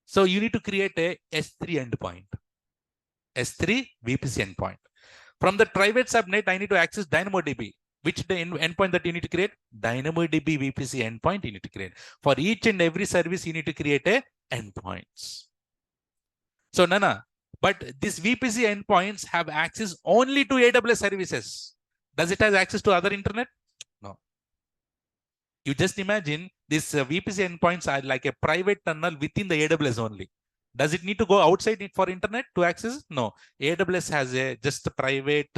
So you need to create a S3 endpoint. S3 VPC endpoint. From the private subnet, I need to access DynamoDB. Which endpoint that you need to create? DynamoDB VPC endpoint you need to create. For each and every service, you need to create a endpoints. So Nana, but these VPC endpoints have access only to AWS services. Does it have access to other internet? No. You just imagine these VPC endpoints are like a private tunnel within the AWS only. Does it need to go outside it for internet to access? No. AWS has a just a private,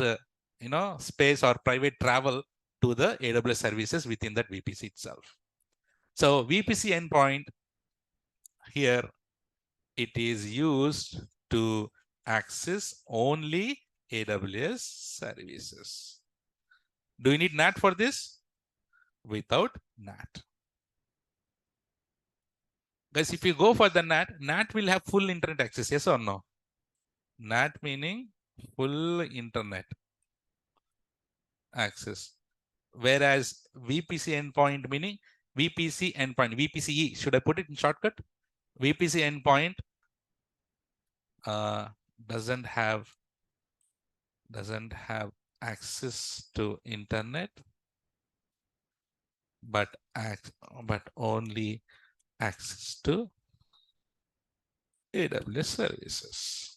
space or private travel to the AWS services within that VPC itself. So VPC endpoint here, it is used to access only AWS services. Do you need NAT for this? Without NAT. Guys, if you go for the NAT will have full internet access, yes or no? NAT meaning full internet access. Whereas VPC endpoint meaning VPC endpoint, VPCE, should I put it in shortcut? VPC endpoint doesn't have access to internet, but only access to AWS services.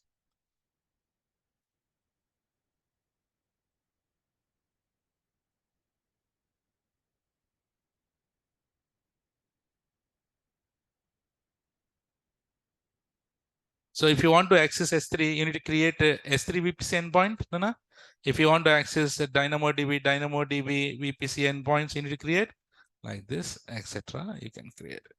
So if you want to access S3, you need to create a S3 VPC endpoint, Nana. If you want to access DynamoDB VPC endpoints, you need to create like this, etc. You can create it.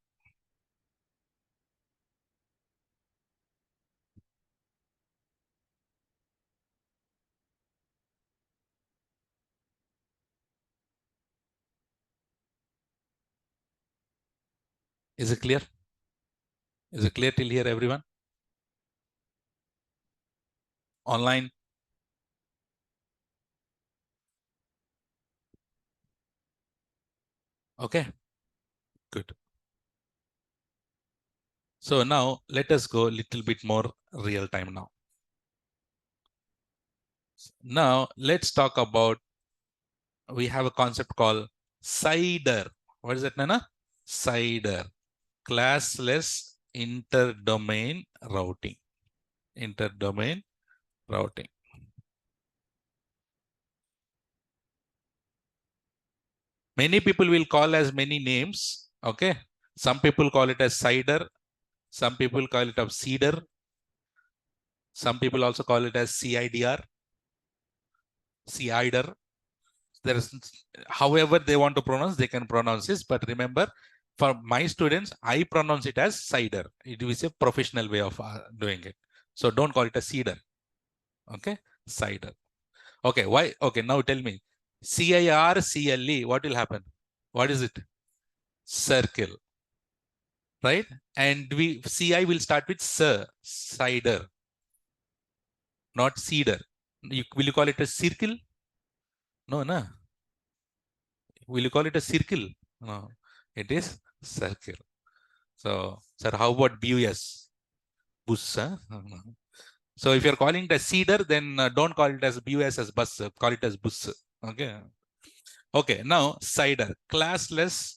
Is it clear? Is it clear till here, everyone? Online? Okay, good. So now let us go a little bit more real time now. Now let's talk about, we have a concept called CIDR. What is that, Nana? CIDR, classless interdomain routing. Interdomain routing. Many people will call as many names. Okay. Some people call it as CIDR. Some people call it as CEDAR. Some people also call it as CIDR. CIDR. There's, however they want to pronounce, they can pronounce this. But remember, for my students, I pronounce it as CIDR. It is a professional way of doing it. So don't call it a CEDAR. Okay. CIDR. Okay. Why? Okay. Now tell me. CIRCLE, what will happen? What is it? Circle, right? And CI will start with cider, not cedar. Will you call it a circle? No, no. Will you call it a circle? No, it is circle. So, sir, how about BUS? Bus, huh? No. So if you're calling it a cedar, then don't call it as BUS as bus, call it as bus. Okay. Okay, now cider, classless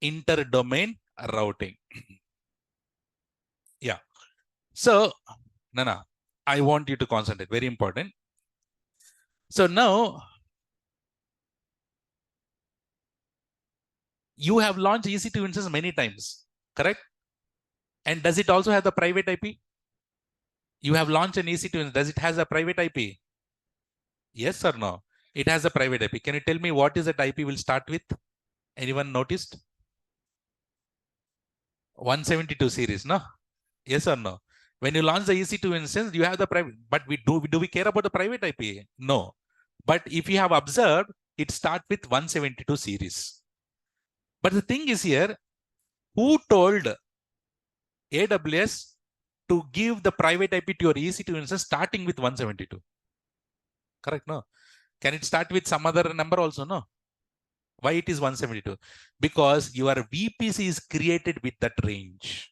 interdomain routing. Yeah. So, Nana, I want you to concentrate. Very important. So now, you have launched EC2 instance many times, correct? And does it also have the private IP? You have launched an EC2 instance. Does it has a private IP? Yes or no? It has a private IP. Can you tell me what is that IP will start with? Anyone noticed? 172 series, no? Yes or no? When you launch the EC2 instance, you have the private, but do we care about the private IP? No. But if you have observed, it starts with 172 series. But the thing is here, who told AWS to give the private IP to your EC2 instance starting with 172? Correct, no? Can it start with some other number also? No. Why it is 172? Because your VPC is created with that range.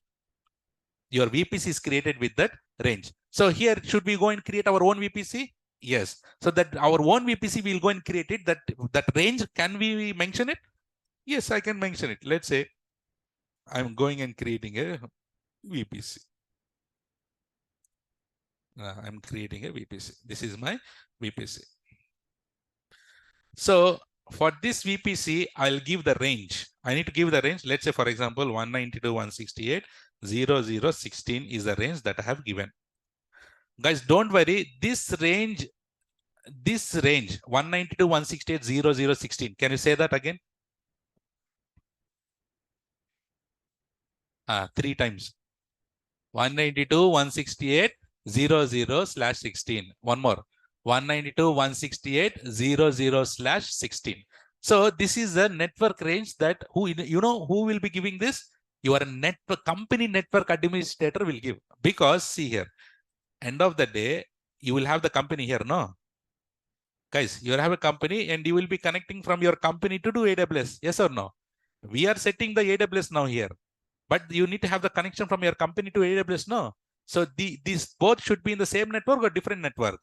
Your VPC is created with that range. So here, should we go and create our own VPC? Yes. So that our own VPC will go and create it. That range, can we mention it? Yes, I can mention it. Let's say I'm going and creating a VPC. I'm creating a VPC. This is my VPC. So for this VPC, I'll give the range. I need to give the range. Let's say, for example, 192.168.0.0.16 is the range that I have given. Guys, don't worry. This range 192.168.0.0.16. Can you say that again? 3 times. 192.168.0.0/16. One more. 192.168.0.0/16. So this is a network range that who will be giving this? Your network company network administrator will give. Because see here, end of the day, you will have the company here, no? Guys, you have a company and you will be connecting from your company to do AWS. Yes or no? We are setting the AWS now here. But you need to have the connection from your company to AWS, no? So these both should be in the same network or different network?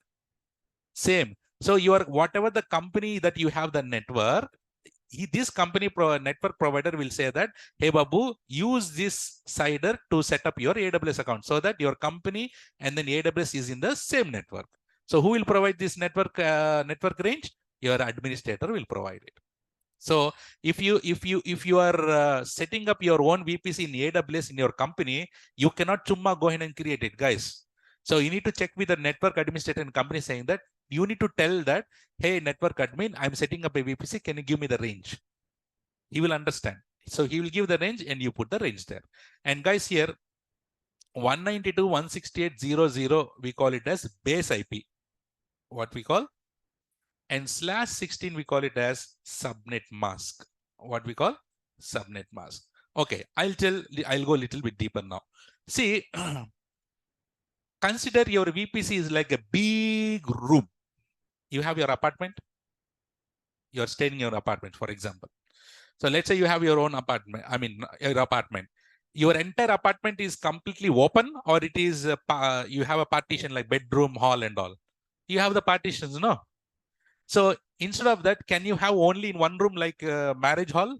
Same. So whatever the company that you have the network, this company network provider will say that, hey Babu, use this CIDR to set up your AWS account so that your company and then AWS is in the same network. So who will provide this network range? Your administrator will provide it. So if you are setting up your own VPC in AWS in your company, you cannot chumma go ahead and create it, guys. So you need to check with the network administrator and company saying that you need to tell that, hey, network admin, I'm setting up a VPC. Can you give me the range? He will understand. So he will give the range and you put the range there. And guys, here 192.168.0.0, we call it as base IP. What we call? And /16, we call it as subnet mask. What we call? Subnet mask. Okay, I'll go a little bit deeper now. See, consider your VPC is like a big room. You have your apartment. You're staying in your apartment, for example. So let's say you have your own apartment. Your apartment. Your entire apartment is completely open, or it is you have a partition like bedroom, hall, and all. You have the partitions, no? So instead of that, can you have only in one room like a marriage hall?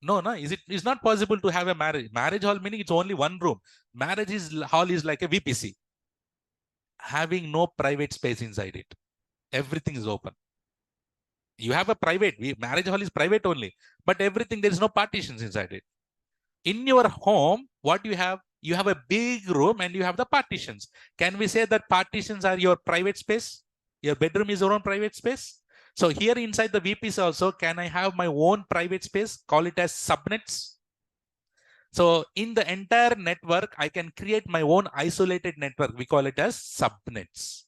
No. It's not possible to have a marriage hall, meaning it's only one room. Hall is like a VPC, having no private space inside it. Everything is open. You have a marriage hall is private only, but everything, there is no partitions inside it. In your home, what you have? You have a big room and you have the partitions. Can we say that partitions are your private space? Your bedroom is your own private space. So here inside the VPC also, can I have my own private space? Call it as subnets. So in the entire network, I can create my own isolated network. We call it as subnets.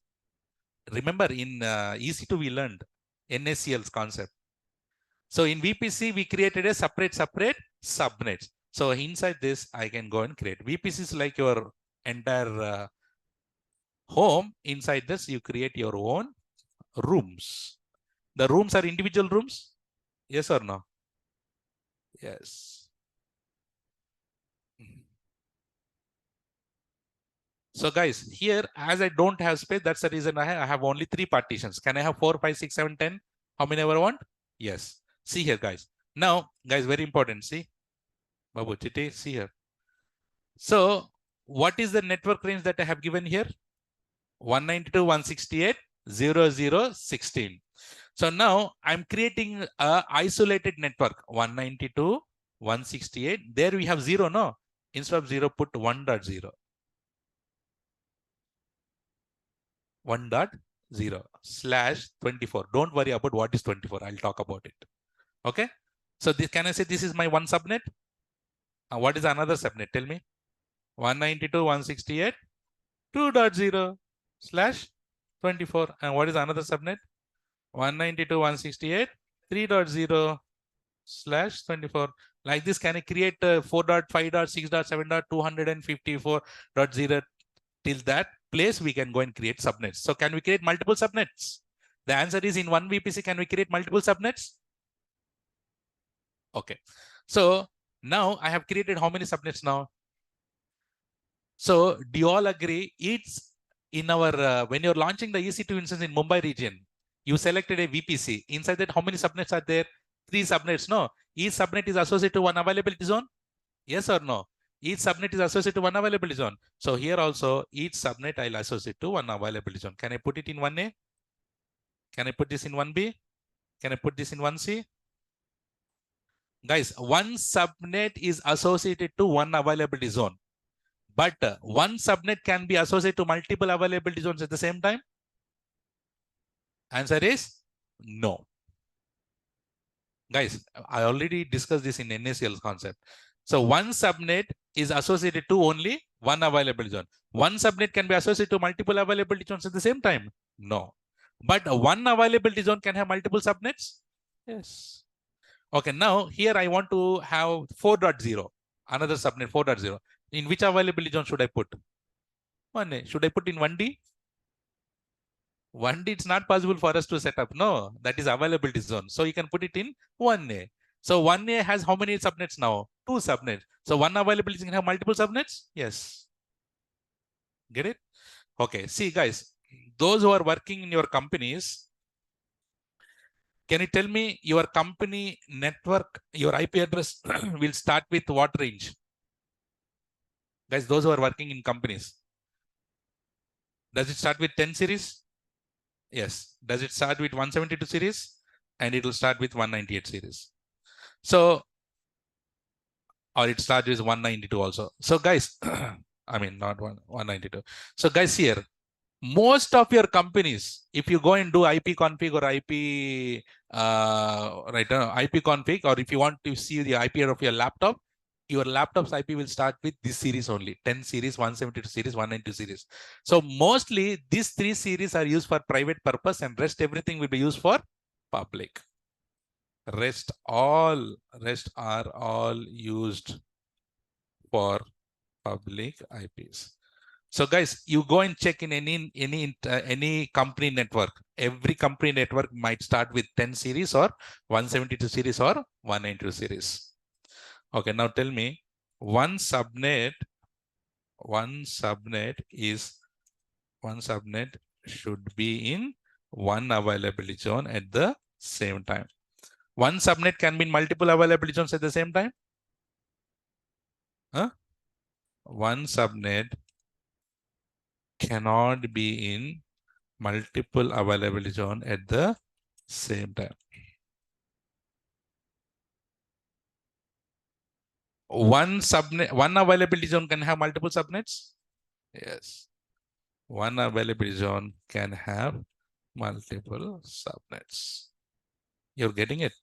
Remember in EC2, we learned NACL's concept. So in VPC, we created a separate subnets. So inside this, I can go and create. VPC is like your entire home. Inside this, you create your own rooms. The rooms are individual rooms. Yes or no? Yes. So guys, here, as I don't have space, that's the reason I have only 3 partitions. Can I have 4, 5, 6, 7, 10? How many ever want? Yes. See here, guys. Now, guys, very important. See, Babu, Chiti, see here. So what is the network range that I have given here? 192.168.0.0.16. So now I'm creating a isolated network. 192.168. There we have 0, no? Instead of 0, put 1.0. 1.0/24. Don't worry about what is 24. I'll talk about it. Okay. So can I say this is my one subnet? What is another subnet? Tell me. 192.168.2.0/24. And what is another subnet? 192.168.3.0/24. Like this, can I create 4.5.6.7.254.0 till that place we can go and create subnets. So can we create multiple subnets? The answer is in one VPC, can we create multiple subnets? Okay. So now I have created how many subnets now? So do you all agree? It's in our, when you're launching the EC2 instance in Mumbai region, you selected a VPC. Inside that, how many subnets are there? 3 subnets, no? Each subnet is associated to one availability zone. Yes or no? Each subnet is associated to one availability zone. So here also, each subnet I'll associate to one availability zone. Can I put it in 1A? Can I put this in 1B? Can I put this in 1C? Guys, one subnet is associated to one availability zone. But one subnet can be associated to multiple availability zones at the same time? Answer is no. Guys, I already discussed this in NACL concept. So one subnet is associated to only one availability zone. One subnet can be associated to multiple availability zones at the same time? No. But one availability zone can have multiple subnets? Yes. Okay, now here I want to have 4.0, another subnet 4.0. In which availability zone should I put? 1A. Should I put in 1D? 1D, it's not possible for us to set up. No, that is availability zone. So you can put it in 1A. So 1A has how many subnets now? 2 subnets. So one availability can have multiple subnets? Yes. Get it? Okay. See, guys, those who are working in your companies, can you tell me your company network, your IP address will start with what range? Guys, those who are working in companies, does it start with 10 series? Yes. Does it start with 172 series? And it will start with 198 series. So, or it starts with 192 also. So guys, I mean, not 192. So guys, here, most of your companies, if you go and do IP config or IP, IP config, or if you want to see the IP of your laptop, your laptop's IP will start with this series only, 10 series, 172 series, 192 series. So mostly these 3 series are used for private purpose and rest everything will be used for public. Rest are all used for public IPs. So guys, you go and check in any company network. Every company network might start with 10 series or 172 series or 192 series. Okay, now tell me, one subnet should be in one availability zone at the same time. One subnet can be in multiple availability zones at the same time? Huh? One subnet cannot be in multiple availability zone at the same time. One availability zone can have multiple subnets? Yes. One availability zone can have multiple subnets. You're getting it?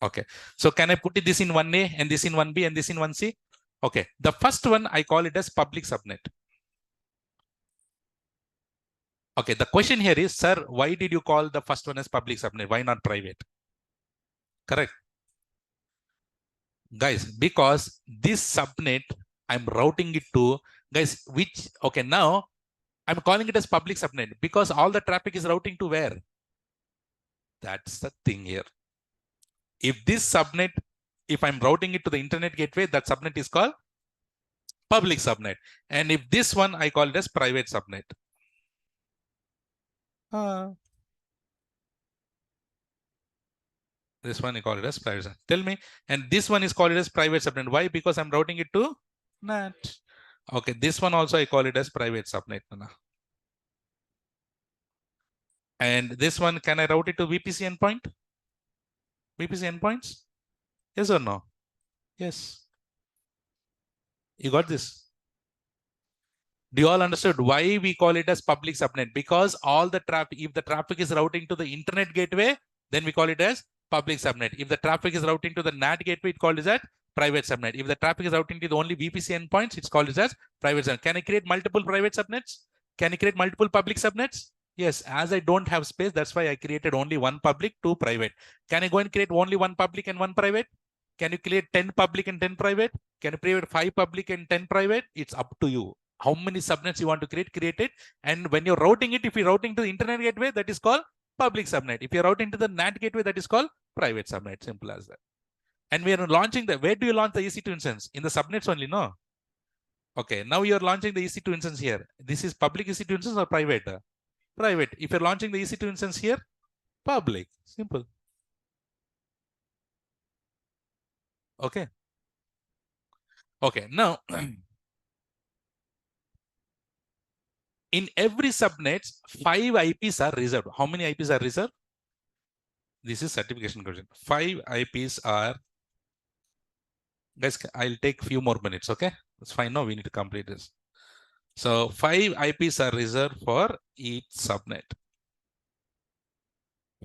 Okay. So can I put this in 1A and this in 1B and this in 1C? Okay. The first one, I call it as public subnet. Okay. The question here is, sir, why did you call the first one as public subnet? Why not private? Correct. Guys, because this subnet, I'm routing it to, guys, which, okay, now I'm calling it as public subnet because all the traffic is routing to where? That's the thing here. If this subnet, if I'm routing it to the internet gateway, that subnet is called public subnet. And if this one, I call it as private subnet. This one I call it as private subnet. Tell me, and this one is called it as private subnet. Why? Because I'm routing it to NAT. Okay, this one also I call it as private subnet. And this one, can I route it to VPC endpoint? VPC endpoints? Yes or no? Yes. You got this? Do you all understood why we call it as public subnet? Because all the traffic, if the traffic is routing to the internet gateway, then we call it as public subnet. If the traffic is routing to the NAT gateway, it called it as private subnet. If the traffic is routing to the only VPC endpoints, it's called it as private subnet. Can I create multiple private subnets? Can I create multiple public subnets? Yes, as I don't have space, that's why I created only one public, 2 private. Can I go and create only 1 public and 1 private? Can you create 10 public and 10 private? Can you create 5 public and 10 private? It's up to you. How many subnets you want to create it. And when you're routing it, if you're routing to the internet gateway, that is called public subnet. If you're routing to the NAT gateway, that is called private subnet. Simple as that. And we are launching where do you launch the EC2 instance? In the subnets only, no? Okay, now you're launching the EC2 instance here. This is public EC2 instance or private? Private. If you're launching the EC2 instance here, public. Simple. Okay. Okay, now in every subnet, 5 IPs are reserved. How many IPs are reserved? This is certification question. 5 IPs are, guys, I'll take few more minutes, okay? That's fine. No, we need to complete this. So 5 IPs are reserved for each subnet.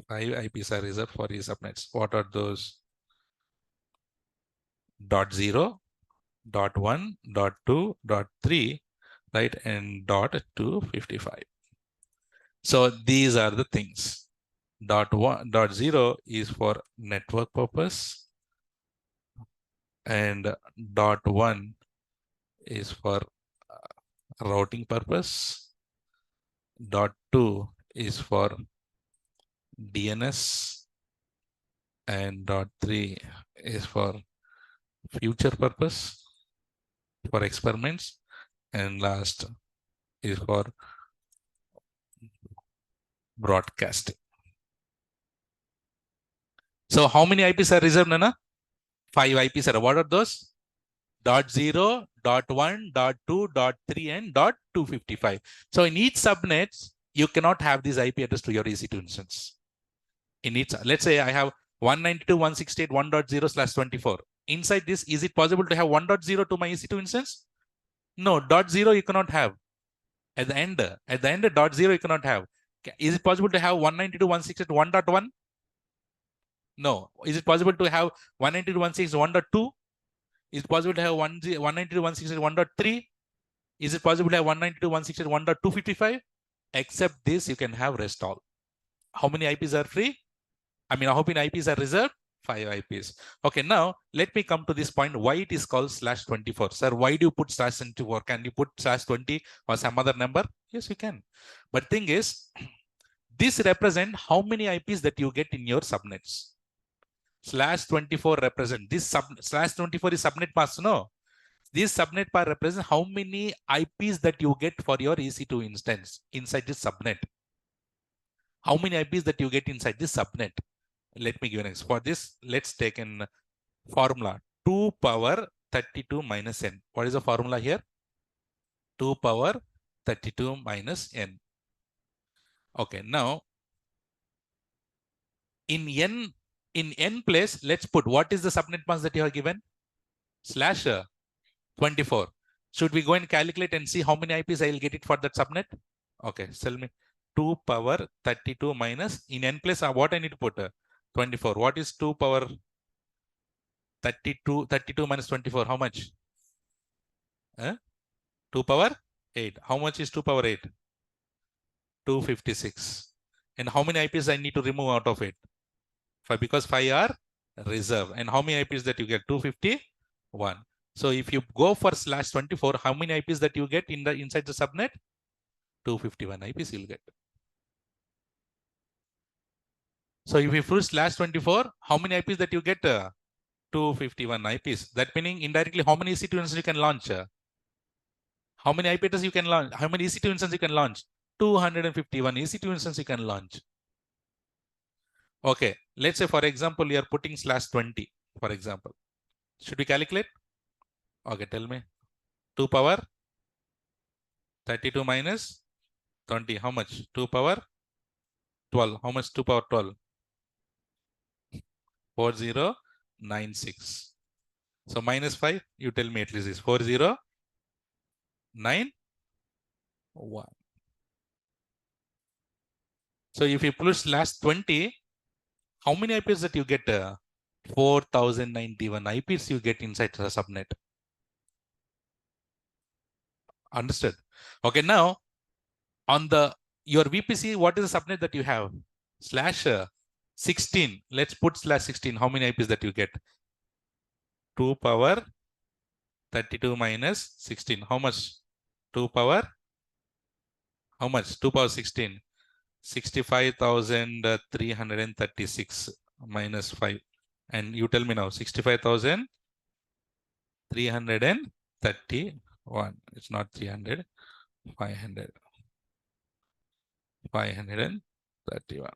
5 IPs are reserved for each subnets. What are those? Dot 0, dot 1, dot 2, dot 3, right? And dot 255. So these are the things. Dot 1, dot 0 is for network purpose, and dot 1 is for routing purpose. Dot 2 is for DNS, and dot 3 is for future purpose, for experiments, and last is for broadcasting. So how many IPs are reserved, Nana? 5 IPs are. What are those? Dot 0, dot 1, dot 2, dot 3, and dot 255. So in each subnet, you cannot have this IP address to your EC2 instance. In each, let's say I have 192.168.1.0/24. Inside this, is it possible to have 1.0 to my EC2 instance? No, dot 0 you cannot have. At the end, dot 0 you cannot have. Is it possible to have 192.168.1.1? No. Is it possible to have 192.168.1.2? Is it possible to have 192.168.1.3? Is it possible to have 192.168.1.255? Except this, you can have rest all. How many IPs are free? I mean, how many IPs are reserved? 5 IPs. Okay, now let me come to this point. Why it is called /24? Sir, why do you put /24? Can you put /20 or some other number? Yes, you can. But thing is, this represents how many IPs that you get in your subnets. /24 represent this /24 is subnet mask, no? This subnet pair represents how many IPs that you get for your EC2 instance inside this subnet. How many IPs that you get inside this subnet? Let me give an example. For this, let's take an formula. 2 power 32 minus n. What is the formula here? 2 power 32 minus n. Okay, now in n place, let's put what is the subnet mask that you have given? /24. Should we go and calculate and see how many IPs I will get it for that subnet? Okay, tell me. 2 power 32 minus in n place, what I need to put? 24. What is 2 power 32 minus 24? How much? 2 power 8. How much is 2 power 8? 256. And how many IPs I need to remove out of it? 5, because 5 are reserved. And how many IPs that you get? 251. So if you go for /24, how many IPs that you get inside the subnet? 251 IPs you'll get. So if you put /24, how many IPs that you get? 251 IPs. That meaning indirectly how many EC2 instances you can launch? How many IP addresses you can launch? How many EC2 instances you can launch? 251 EC2 instances you can launch. Okay, let's say for example, you are putting /20, for example. Should we calculate? Okay, tell me. 2 power 32 minus 20. How much? 2 power 12. How much 2 power 12? 4096. So minus 5, you tell me at least is 4091. So if you plus /20, how many IPs that you get? 4091 IPs you get inside the subnet. Understood? Okay, now on your VPC, what is the subnet that you have? /16. Let's put /16. How many IPs that you get? 2 power 32 minus 16. How much? 2 power? How much? 2 power 16. 65,336 minus 5. And you tell me now, 65,331. 1. It's not 300. 500. 531.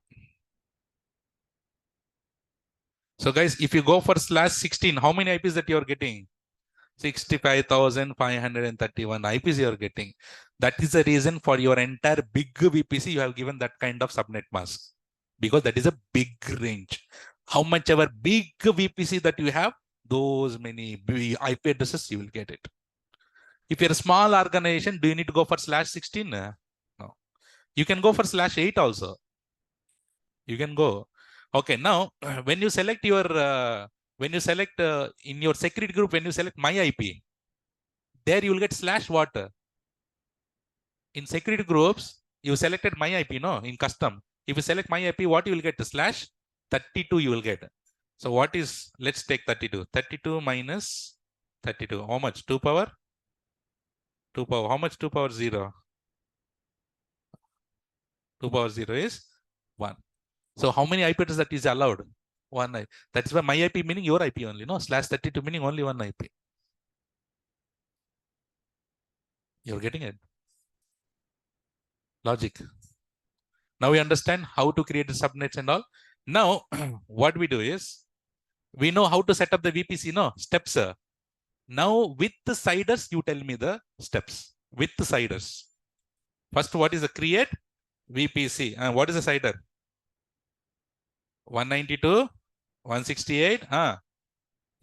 So guys, if you go for /16, how many IPs that you are getting? 65,531 IPs you are getting. That is the reason for your entire big VPC, you have given that kind of subnet mask. Because that is a big range. How much ever big VPC that you have, those many IP addresses, you will get it. If you're a small organization, do you need to go for /16? No. You can go for /8 also. You can go. Okay, now when you select your in your security group, when you select my IP, there you will get slash what? In security groups, you selected my IP, no? In custom. If you select my IP, what you will get? /32 you will get. So what is, let's take 32. 32 minus 32. How much? 2 power? 2 power. How much 2 power 0? 2 power 0 is 1. So how many IP addresses that is allowed? 1 IP. That's why my IP meaning your IP only, no? /32 meaning only 1 IP. You're getting it? Logic. Now we understand how to create the subnets and all. Now, what we do is, we know how to set up the VPC, no? Steps. Now, with the siders, you tell me the steps. With the siders. First, what is the create VPC? And what is the cider? 192, 168,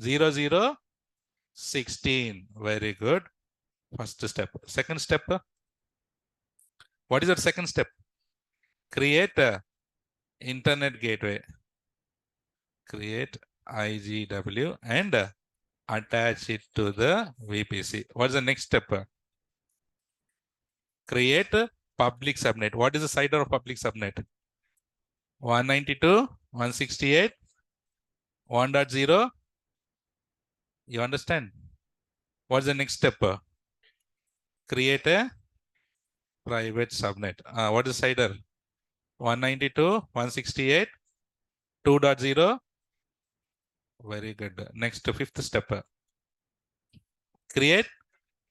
00, 16. Very good. First step. Second step. What is the second step? Create internet gateway. Create IGW and attach it to the VPC. What's the next step? Create a public subnet. What is the cider of public subnet? 192, 168, 1.0. You understand? What's the next step? Create a private subnet. What is cider? 192, 168, 2.0. Very good. Next, fifth step. Create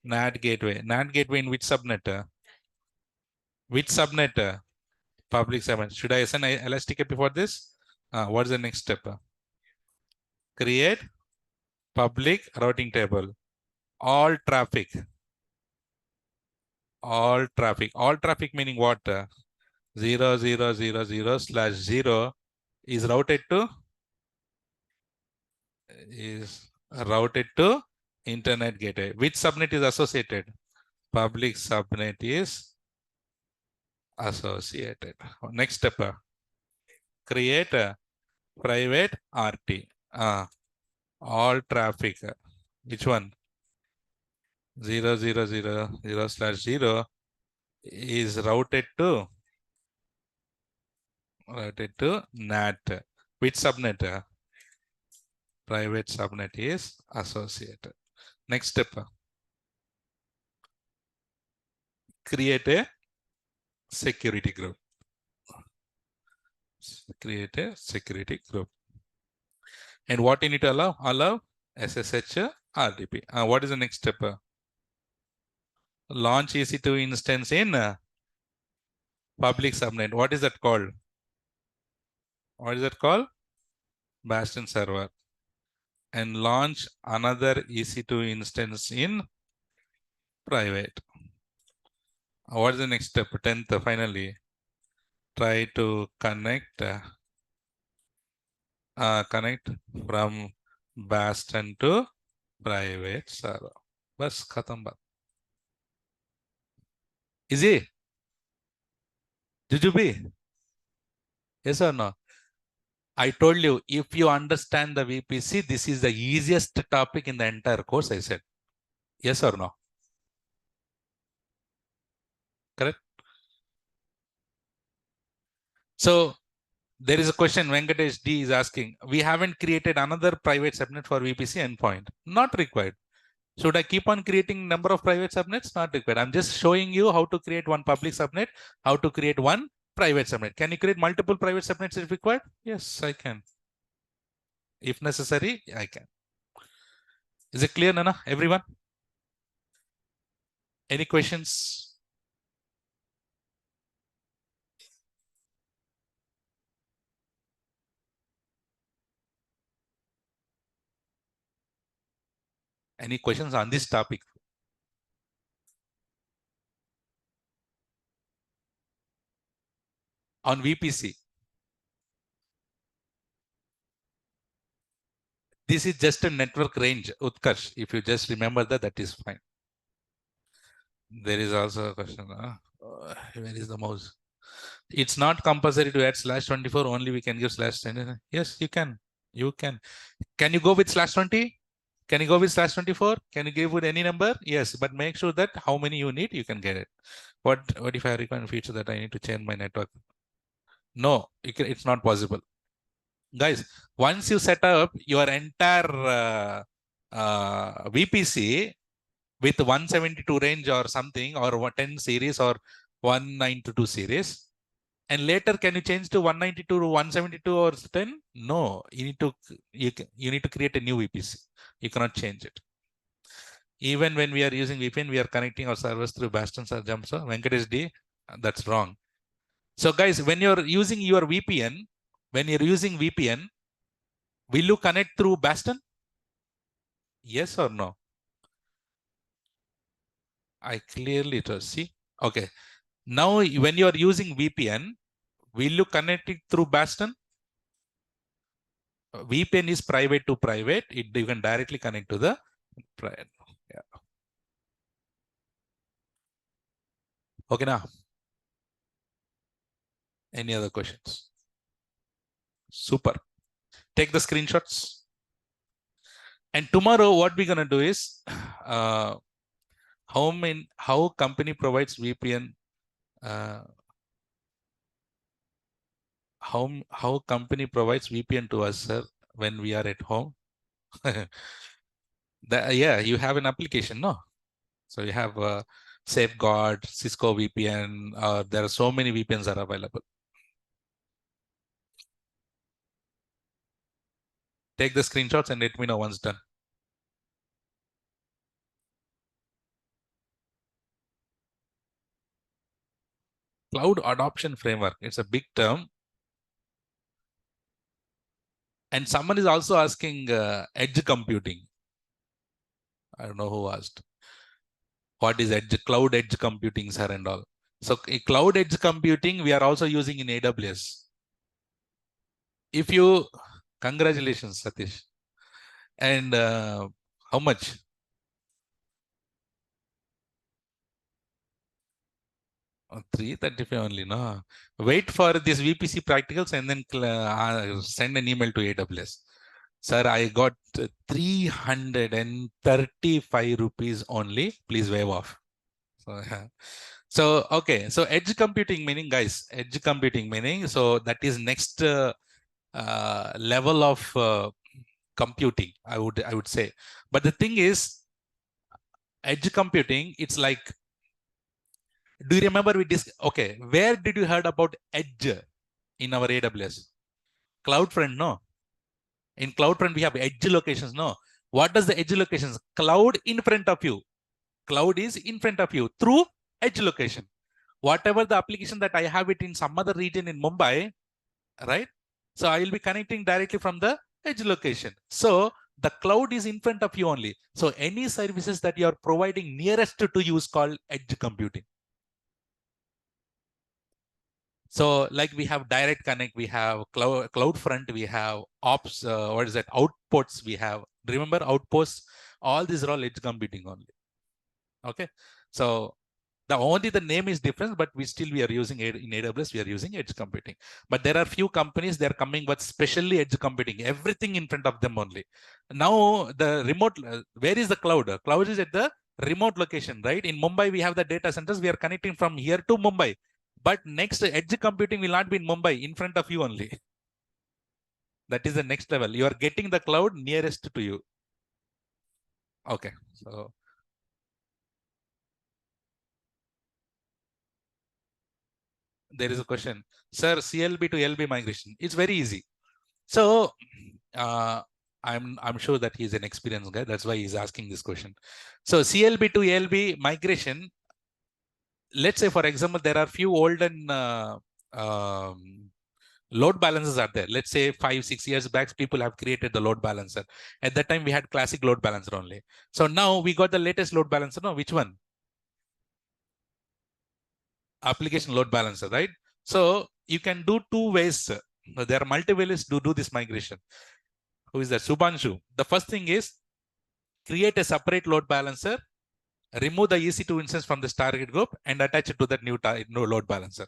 NAT gateway. NAT gateway in which subnet? Which subnet? Public subnet. Should I assign elastic before this? What is the next step? Create public routing table. All traffic. All traffic. All traffic meaning what? 0.0.0.0/0 is routed to internet gateway. Which subnet is associated? Public subnet is associated. Next step. Create a private RT. All traffic. Which one? 0.0.0.0/0 is routed to NAT. Which subnet? Private subnet is associated. Next step. Create a security group. Create a security group. And what you need to allow? Allow SSH RDP. What is the next step? Launch EC2 instance in public subnet. What is that called? What is that called? Bastion server. And launch another EC2 instance in private. What is the next step? 10th, finally. Try to connect from Bastion to private server. Bas khatam baat. Easy? Jujubi? Yes or no? I told you, if you understand the VPC, this is the easiest topic in the entire course, I said. Yes or no? Correct? So, there is a question Venkatesh D is asking. We haven't created another private subnet for VPC endpoint. Not required. Should I keep on creating number of private subnets? Not required. I'm just showing you how to create one public subnet, how to create one private subnet. Can you create multiple private subnets if required? Yes, I can. If necessary, I can. Is it clear, Nana? Everyone? Any questions? Any questions on this topic? On VPC. This is just a network range, Utkarsh. If you just remember that, that is fine. There is also a question. Where is the mouse? It's not compulsory to add /24. Only we can give /20. Yes, you can. You can. Can you go with /20? Can you go with /24? Can you give with any number? Yes, but make sure that how many you need, you can get it. What if I require a feature that I need to change my network? No, it's not possible. Guys, once you set up your entire VPC with 172 range or something, or 10 series or 192 series, and later can you change to 192 to 172 or 10? No, you need to create a new VPC. You cannot change it. Even when we are using VPN, we are connecting our servers through Bastion or Jumpster. Venkatesh D, that's wrong. So guys, when you're using your VPN, will you connect through Bastion? Yes or no? I clearly see. Okay. Now, when you are using VPN, will you connect it through Bastion? VPN is private to private. You can directly connect to the private. Yeah. Okay, now. Any other questions? Super. Take the screenshots. And tomorrow, what we're gonna do is how company provides VPN. How company provides VPN to us, sir, when we are at home. Yeah, you have an application, no? So you have Safeguard, Cisco VPN. There are so many VPNs are available. Take the screenshots and let me know once done. Cloud adoption framework. It's a big term. And someone is also asking edge computing. I don't know who asked. What is edge? Cloud edge computing, sir, and all. So cloud edge computing, we are also using in AWS. If you, congratulations, Satish. And how much? 335 only, no? Wait for this VPC practicals and then send an email to AWS. Sir, I got 335 rupees only. Please waive off. So, okay. So edge computing meaning, guys, so that is next level of computing, I would say. But the thing is, edge computing, it's like, do you remember okay, where did you heard about edge in our AWS? CloudFront, no? In CloudFront, we have edge locations, no? What does the edge locations? Cloud in front of you. Cloud is in front of you through edge location. Whatever the application that I have it in some other region in Mumbai, right? So I will be connecting directly from the edge location. So the cloud is in front of you only. So any services that you are providing nearest to you is called edge computing. So like we have direct connect, we have CloudFront, we have ops, outposts we have. Remember outposts? All these are all edge computing only. Okay. So the name is different, but we are using in AWS, we are using edge computing. But there are few companies, they're coming with specially edge computing, everything in front of them only. Now the remote, where is the cloud? Cloud is at the remote location, right? In Mumbai, we have the data centers. We are connecting from here to Mumbai. But next edge computing will not be in Mumbai, in front of you only. That is the next level. You are getting the cloud nearest to you. Okay. So there is a question. Sir, CLB to LB migration. It's very easy. So I'm sure that he's an experienced guy. That's why he's asking this question. So CLB to LB migration, let's say, for example, there are few olden load balancers are there. Let's say 5-6 years back, people have created the load balancer. At that time, we had classic load balancer only. So now we got the latest load balancer. No, which one? Application load balancer, right? So you can do two ways. There are multiple ways to do this migration. Who is that? Subhanshu. The first thing is create a separate load balancer, remove the EC2 instance from this target group, and attach it to that new load balancer.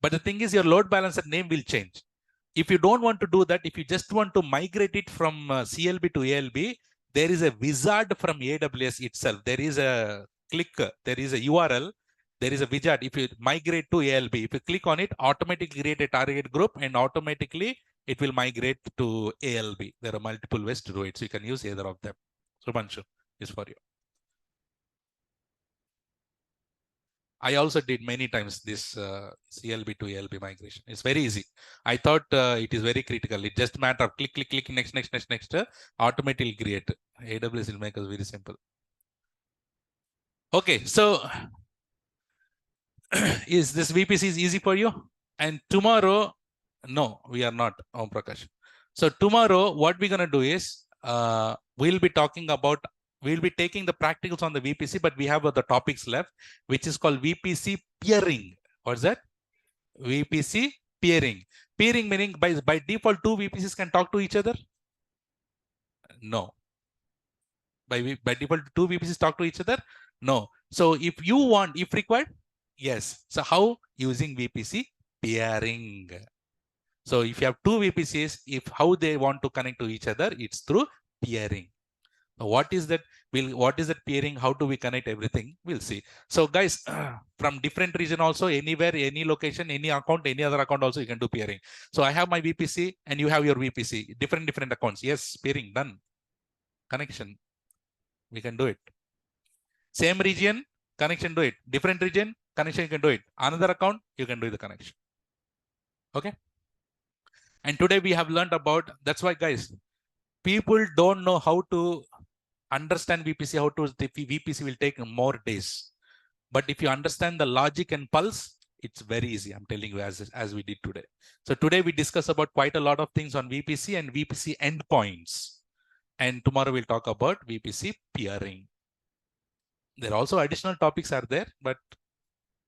But the thing is, your load balancer name will change. If you don't want to do that, if you just want to migrate it from CLB to ALB, there is a wizard from AWS itself. There is a click, there is a URL, there is a wizard. If you migrate to ALB, if you click on it, automatically create a target group and automatically it will migrate to ALB. There are multiple ways to do it. So you can use either of them. Subhanshu is for you. I also did many times this CLB to ALB migration. It's very easy. I thought it is very critical. It just matter of click, click, click, next, automatically create. AWS will make us very simple. Okay, so is this VPC is easy for you? And tomorrow, no, we are not, Om Prakash. So tomorrow, what we're gonna do is we'll be talking about. We'll be taking the practicals on the VPC, but we have the topics left, which is called VPC peering. What's that? VPC peering. Peering meaning by default, two VPCs can talk to each other? No. By default, two VPCs talk to each other? No. So if you want, if required, yes. So how? Using VPC peering. So if you have two VPCs, if how they want to connect to each other, it's through peering. What is that? What is that peering? How do we connect everything? We'll see. So guys, from different region also, anywhere, any location, any account, any other account also, you can do peering. So I have my VPC and you have your VPC, different accounts. Yes, peering done. Connection. We can do it. Same region, connection, do it. Different region, connection, you can do it. Another account, you can do the connection. Okay. And today we have learned about, that's why guys, people don't know how to understand VPC, how to the VPC will take more days. But if you understand the logic and pulse, it's very easy. I'm telling you, as we did today. So today we discuss about quite a lot of things on VPC and VPC endpoints. And tomorrow we'll talk about VPC peering. There are also additional topics are there, but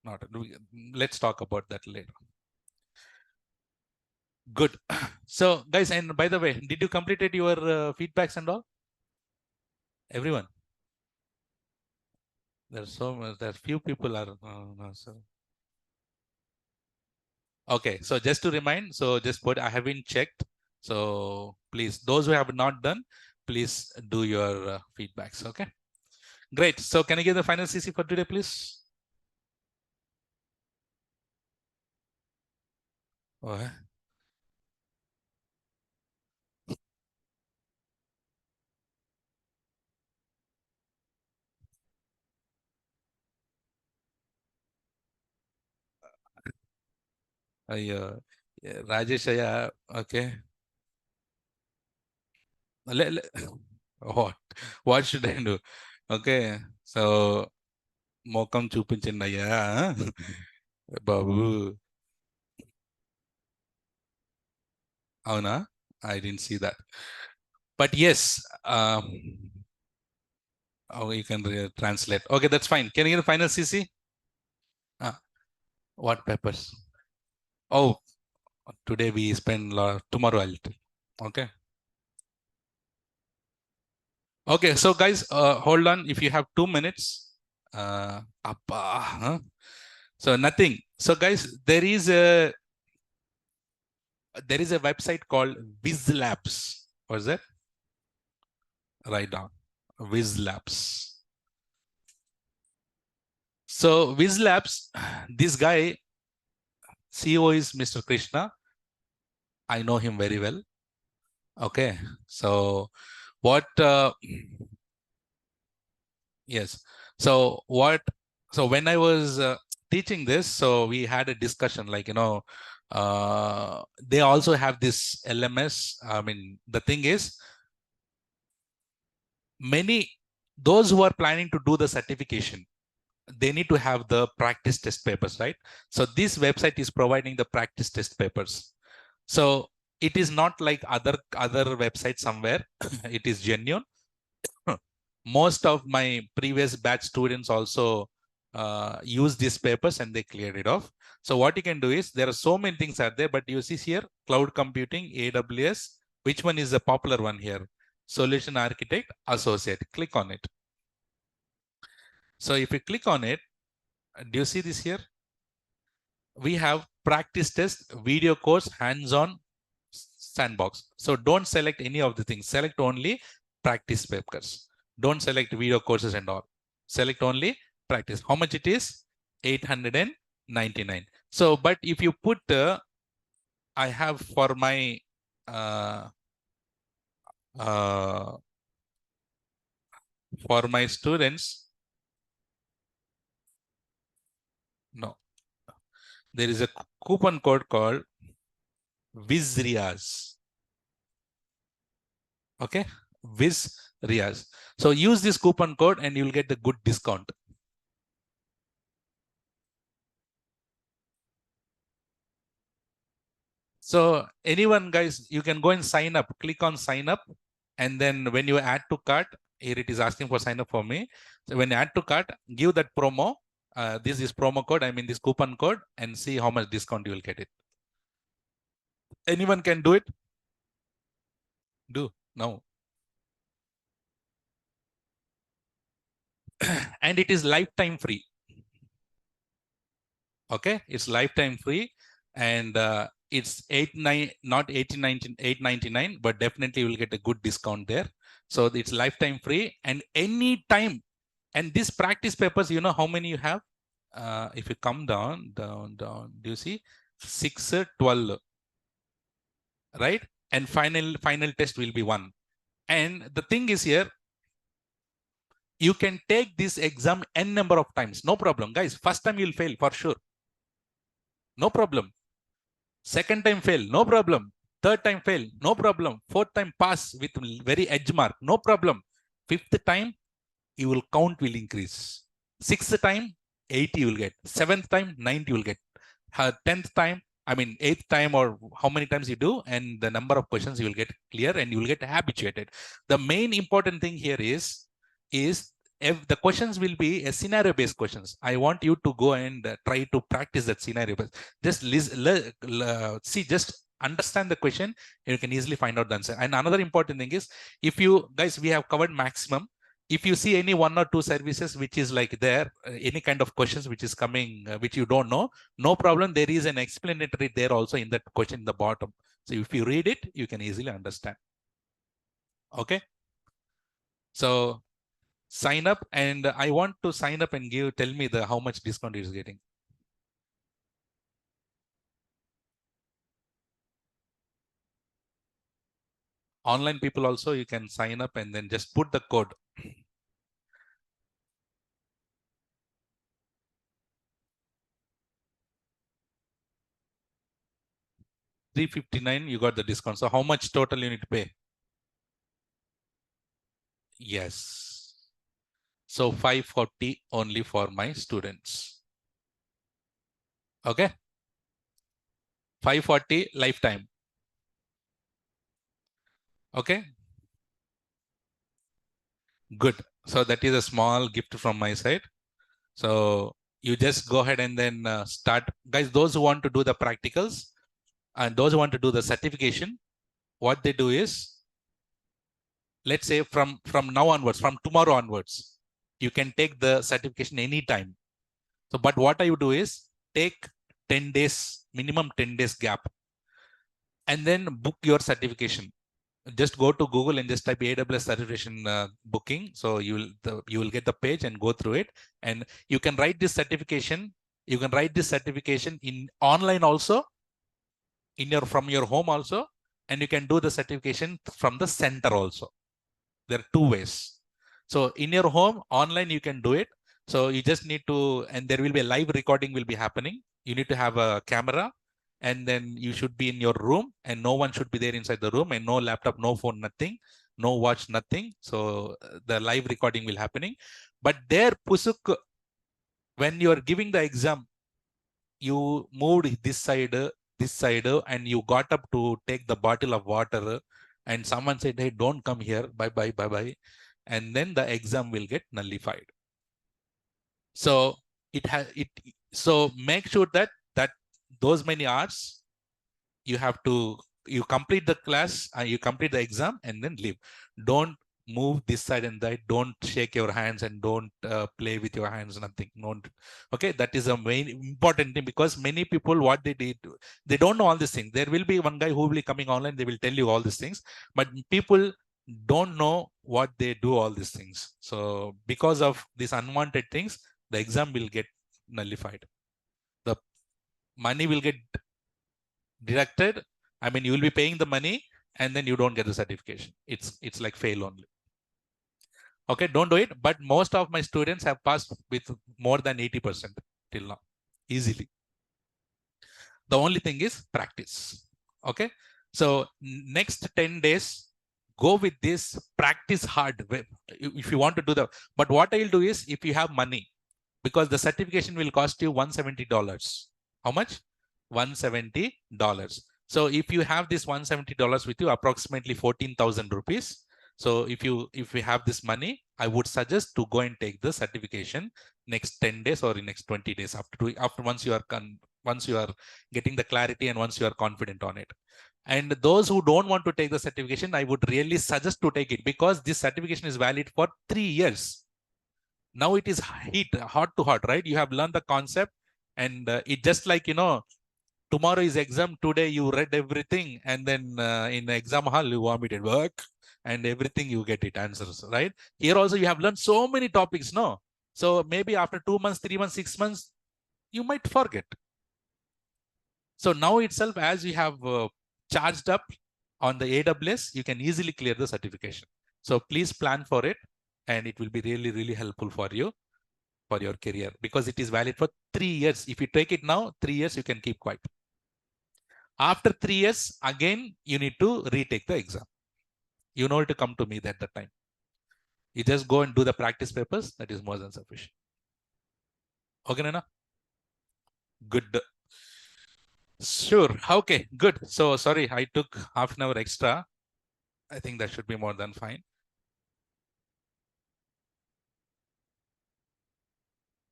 not. Let's talk about that later. Good. So guys, and by the way, did you completed your feedbacks and all? Everyone? There's so much, there's few people are no, so. Okay, so just to remind, so just put I haven't checked. So please, those who have not done, please do your feedbacks. Okay, great. So can I give the final CC for today, please? Oh, Rajesh, okay. What should I do? Okay, so Mokam Chupinchindaya, Babu. Avana, I didn't see that. But yes, oh, you can translate. Okay, that's fine. Can you get the final CC? What peppers? Oh, today we spend tomorrow I'll tell. Okay. Okay, so guys, hold on. If you have 2 minutes, so nothing. So guys, there is a website called WizLabs. What's that? Write down WizLabs. So WizLabs, this guy, CEO is Mr. Krishna. I know him very well. Okay, so what? Yes. So what? So when I was teaching this, so we had a discussion, like, they also have this LMS. I mean, the thing is, those who are planning to do the certification, they need to have the practice test papers, right? So this website is providing the practice test papers. So it is not like other websites somewhere. It is genuine. Most of my previous batch students also use these papers and they cleared it off. So what you can do is, there are so many things out there, but you see here, cloud computing, AWS, which one is the popular one here? Solution architect, associate. Click on it. So if you click on it, do you see this here? We have practice test, video course, hands-on, sandbox. So don't select any of the things. Select only practice papers. Don't select video courses and all. Select only practice. How much it is? 899. So, but if you put, I have for my uh, uh, students, no, there is a coupon code called VizRiaz. Okay, VizRiaz. So use this coupon code and you'll get the good discount. So anyone, guys, you can go and sign up. Click on sign up. And then when you add to cart, here it is asking for sign up for me. So when you add to cart, give that promo. This is promo code, I mean this coupon code, and see how much discount you will get it. Anyone can do it? Do now. And it is lifetime free. Okay, it's lifetime free, and it's 89, not 899, but definitely you will get a good discount there. So it's lifetime free, and any time. And these practice papers, you know how many you have? If you come down, do you see? 6, 12, right? And final test will be 1. And the thing is here, you can take this exam n number of times, no problem, guys. First time you'll fail for sure, no problem. Second time fail, no problem. Third time fail, no problem. Fourth time pass with very edge mark, no problem. Fifth time, your count will increase. Sixth time, 80 you will get. Seventh time, 90 you will get. 10th time, I mean 8th time, or how many times you do, and the number of questions you will get clear and you will get habituated. The main important thing here is if the questions will be a scenario based questions. I want you to go and try to practice that scenario. Just see, just understand the question, you can easily find out the answer. And another important thing is, if you guys, we have covered maximum. If you see any 1 or 2 services which is like there, any kind of questions which is coming, which you don't know, no problem. There is an explanatory there also in that question in the bottom. So if you read it, you can easily understand. Okay. So sign up, and I want to sign up and tell me how much discount is getting. Online people also, you can sign up and then just put the code. $359, you got the discount. So how much total you need to pay? Yes. So 540 only for my students. Okay. 540 lifetime. Okay. Good. So that is a small gift from my side. So you just go ahead and then start. Guys, those who want to do the practicals and those who want to do the certification, what they do is, let's say from now onwards, from tomorrow onwards, you can take the certification anytime. So, but what I would do is take 10 days, minimum 10 days gap, and then book your certification. Just go to Google and just type AWS certification booking. So you will get the page and go through it, and you can write this certification. You can write this certification in online also, from your home also, and you can do the certification from the center also. There are 2 ways. So in your home, online, you can do it. So you just need to, and there will be a live recording will be happening. You need to have a camera, and then you should be in your room, and no one should be there inside the room, and no laptop, no phone, nothing, no watch, nothing. So the live recording will happening. But there, Pusuk, when you are giving the exam, you moved this side, and you got up to take the bottle of water, and someone said, "Hey, don't come here. Bye bye, bye bye," and then the exam will get nullified. So it has it. So make sure that those many hours you have to you complete the class, you complete the exam, and then leave. Don't move this side and that. Don't shake your hands, and don't play with your hands. Nothing. Don't. Okay, that is a main important thing, because many people, what they did, they don't know all these things. There will be one guy who will be coming online. They will tell you all these things, but people don't know what they do all these things. So because of these unwanted things, the exam will get nullified. The money will get deducted. I mean, you will be paying the money, and then you don't get the certification. It's like fail only. Okay, don't do it. But most of my students have passed with more than 80% till now, easily. The only thing is practice. Okay, so next 10 days, go with this, practice hard if you want to do the. But what I'll do is, if you have money, because the certification will cost you $170. How much? $170. So if you have this $170 with you, approximately 14,000 rupees. So if you have this money, I would suggest to go and take the certification next 10 days or in next 20 days, after once you are getting the clarity and once you are confident on it. And those who don't want to take the certification, I would really suggest to take it, because this certification is valid for 3 years. Now it is hot to hot, right? You have learned the concept, and it just like, tomorrow is exam. Today you read everything, and then in the exam hall you vomited work and everything, you get it answers, right? Here also you have learned so many topics, no? So maybe after 2 months, 3 months, 6 months, you might forget. So now itself, as you have charged up on the AWS, you can easily clear the certification. So please plan for it, and it will be really, really helpful for you, for your career, because it is valid for 3 years. If you take it now, 3 years, you can keep quiet. After 3 years, again, you need to retake the exam. You know to come to me at that time. You just go and do the practice papers. That is more than sufficient. Okay, Nana? Good. Sure. Okay, good. So sorry, I took half an hour extra. I think that should be more than fine.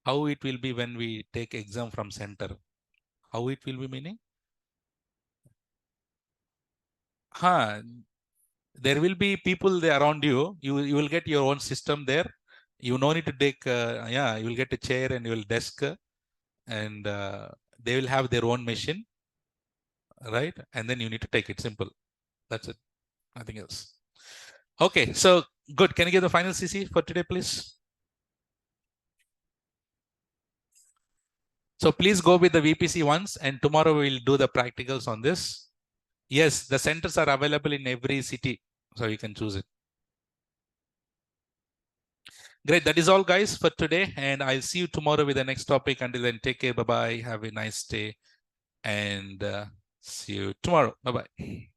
How it will be when we take exam from center? How it will be meaning? There will be people there around you. You will get your own system there. You no need to take, you will get a chair and you will desk, and they will have their own machine, right? And then you need to take it. Simple. That's it. Nothing else. Okay, so good. Can you give the final CC for today, please? So please go with the VPC once, and tomorrow we'll do the practicals on this. Yes, the centers are available in every city, so you can choose it. Great. That is all, guys, for today. And I'll see you tomorrow with the next topic. Until then, take care. Bye-bye. Have a nice day. And see you tomorrow. Bye-bye.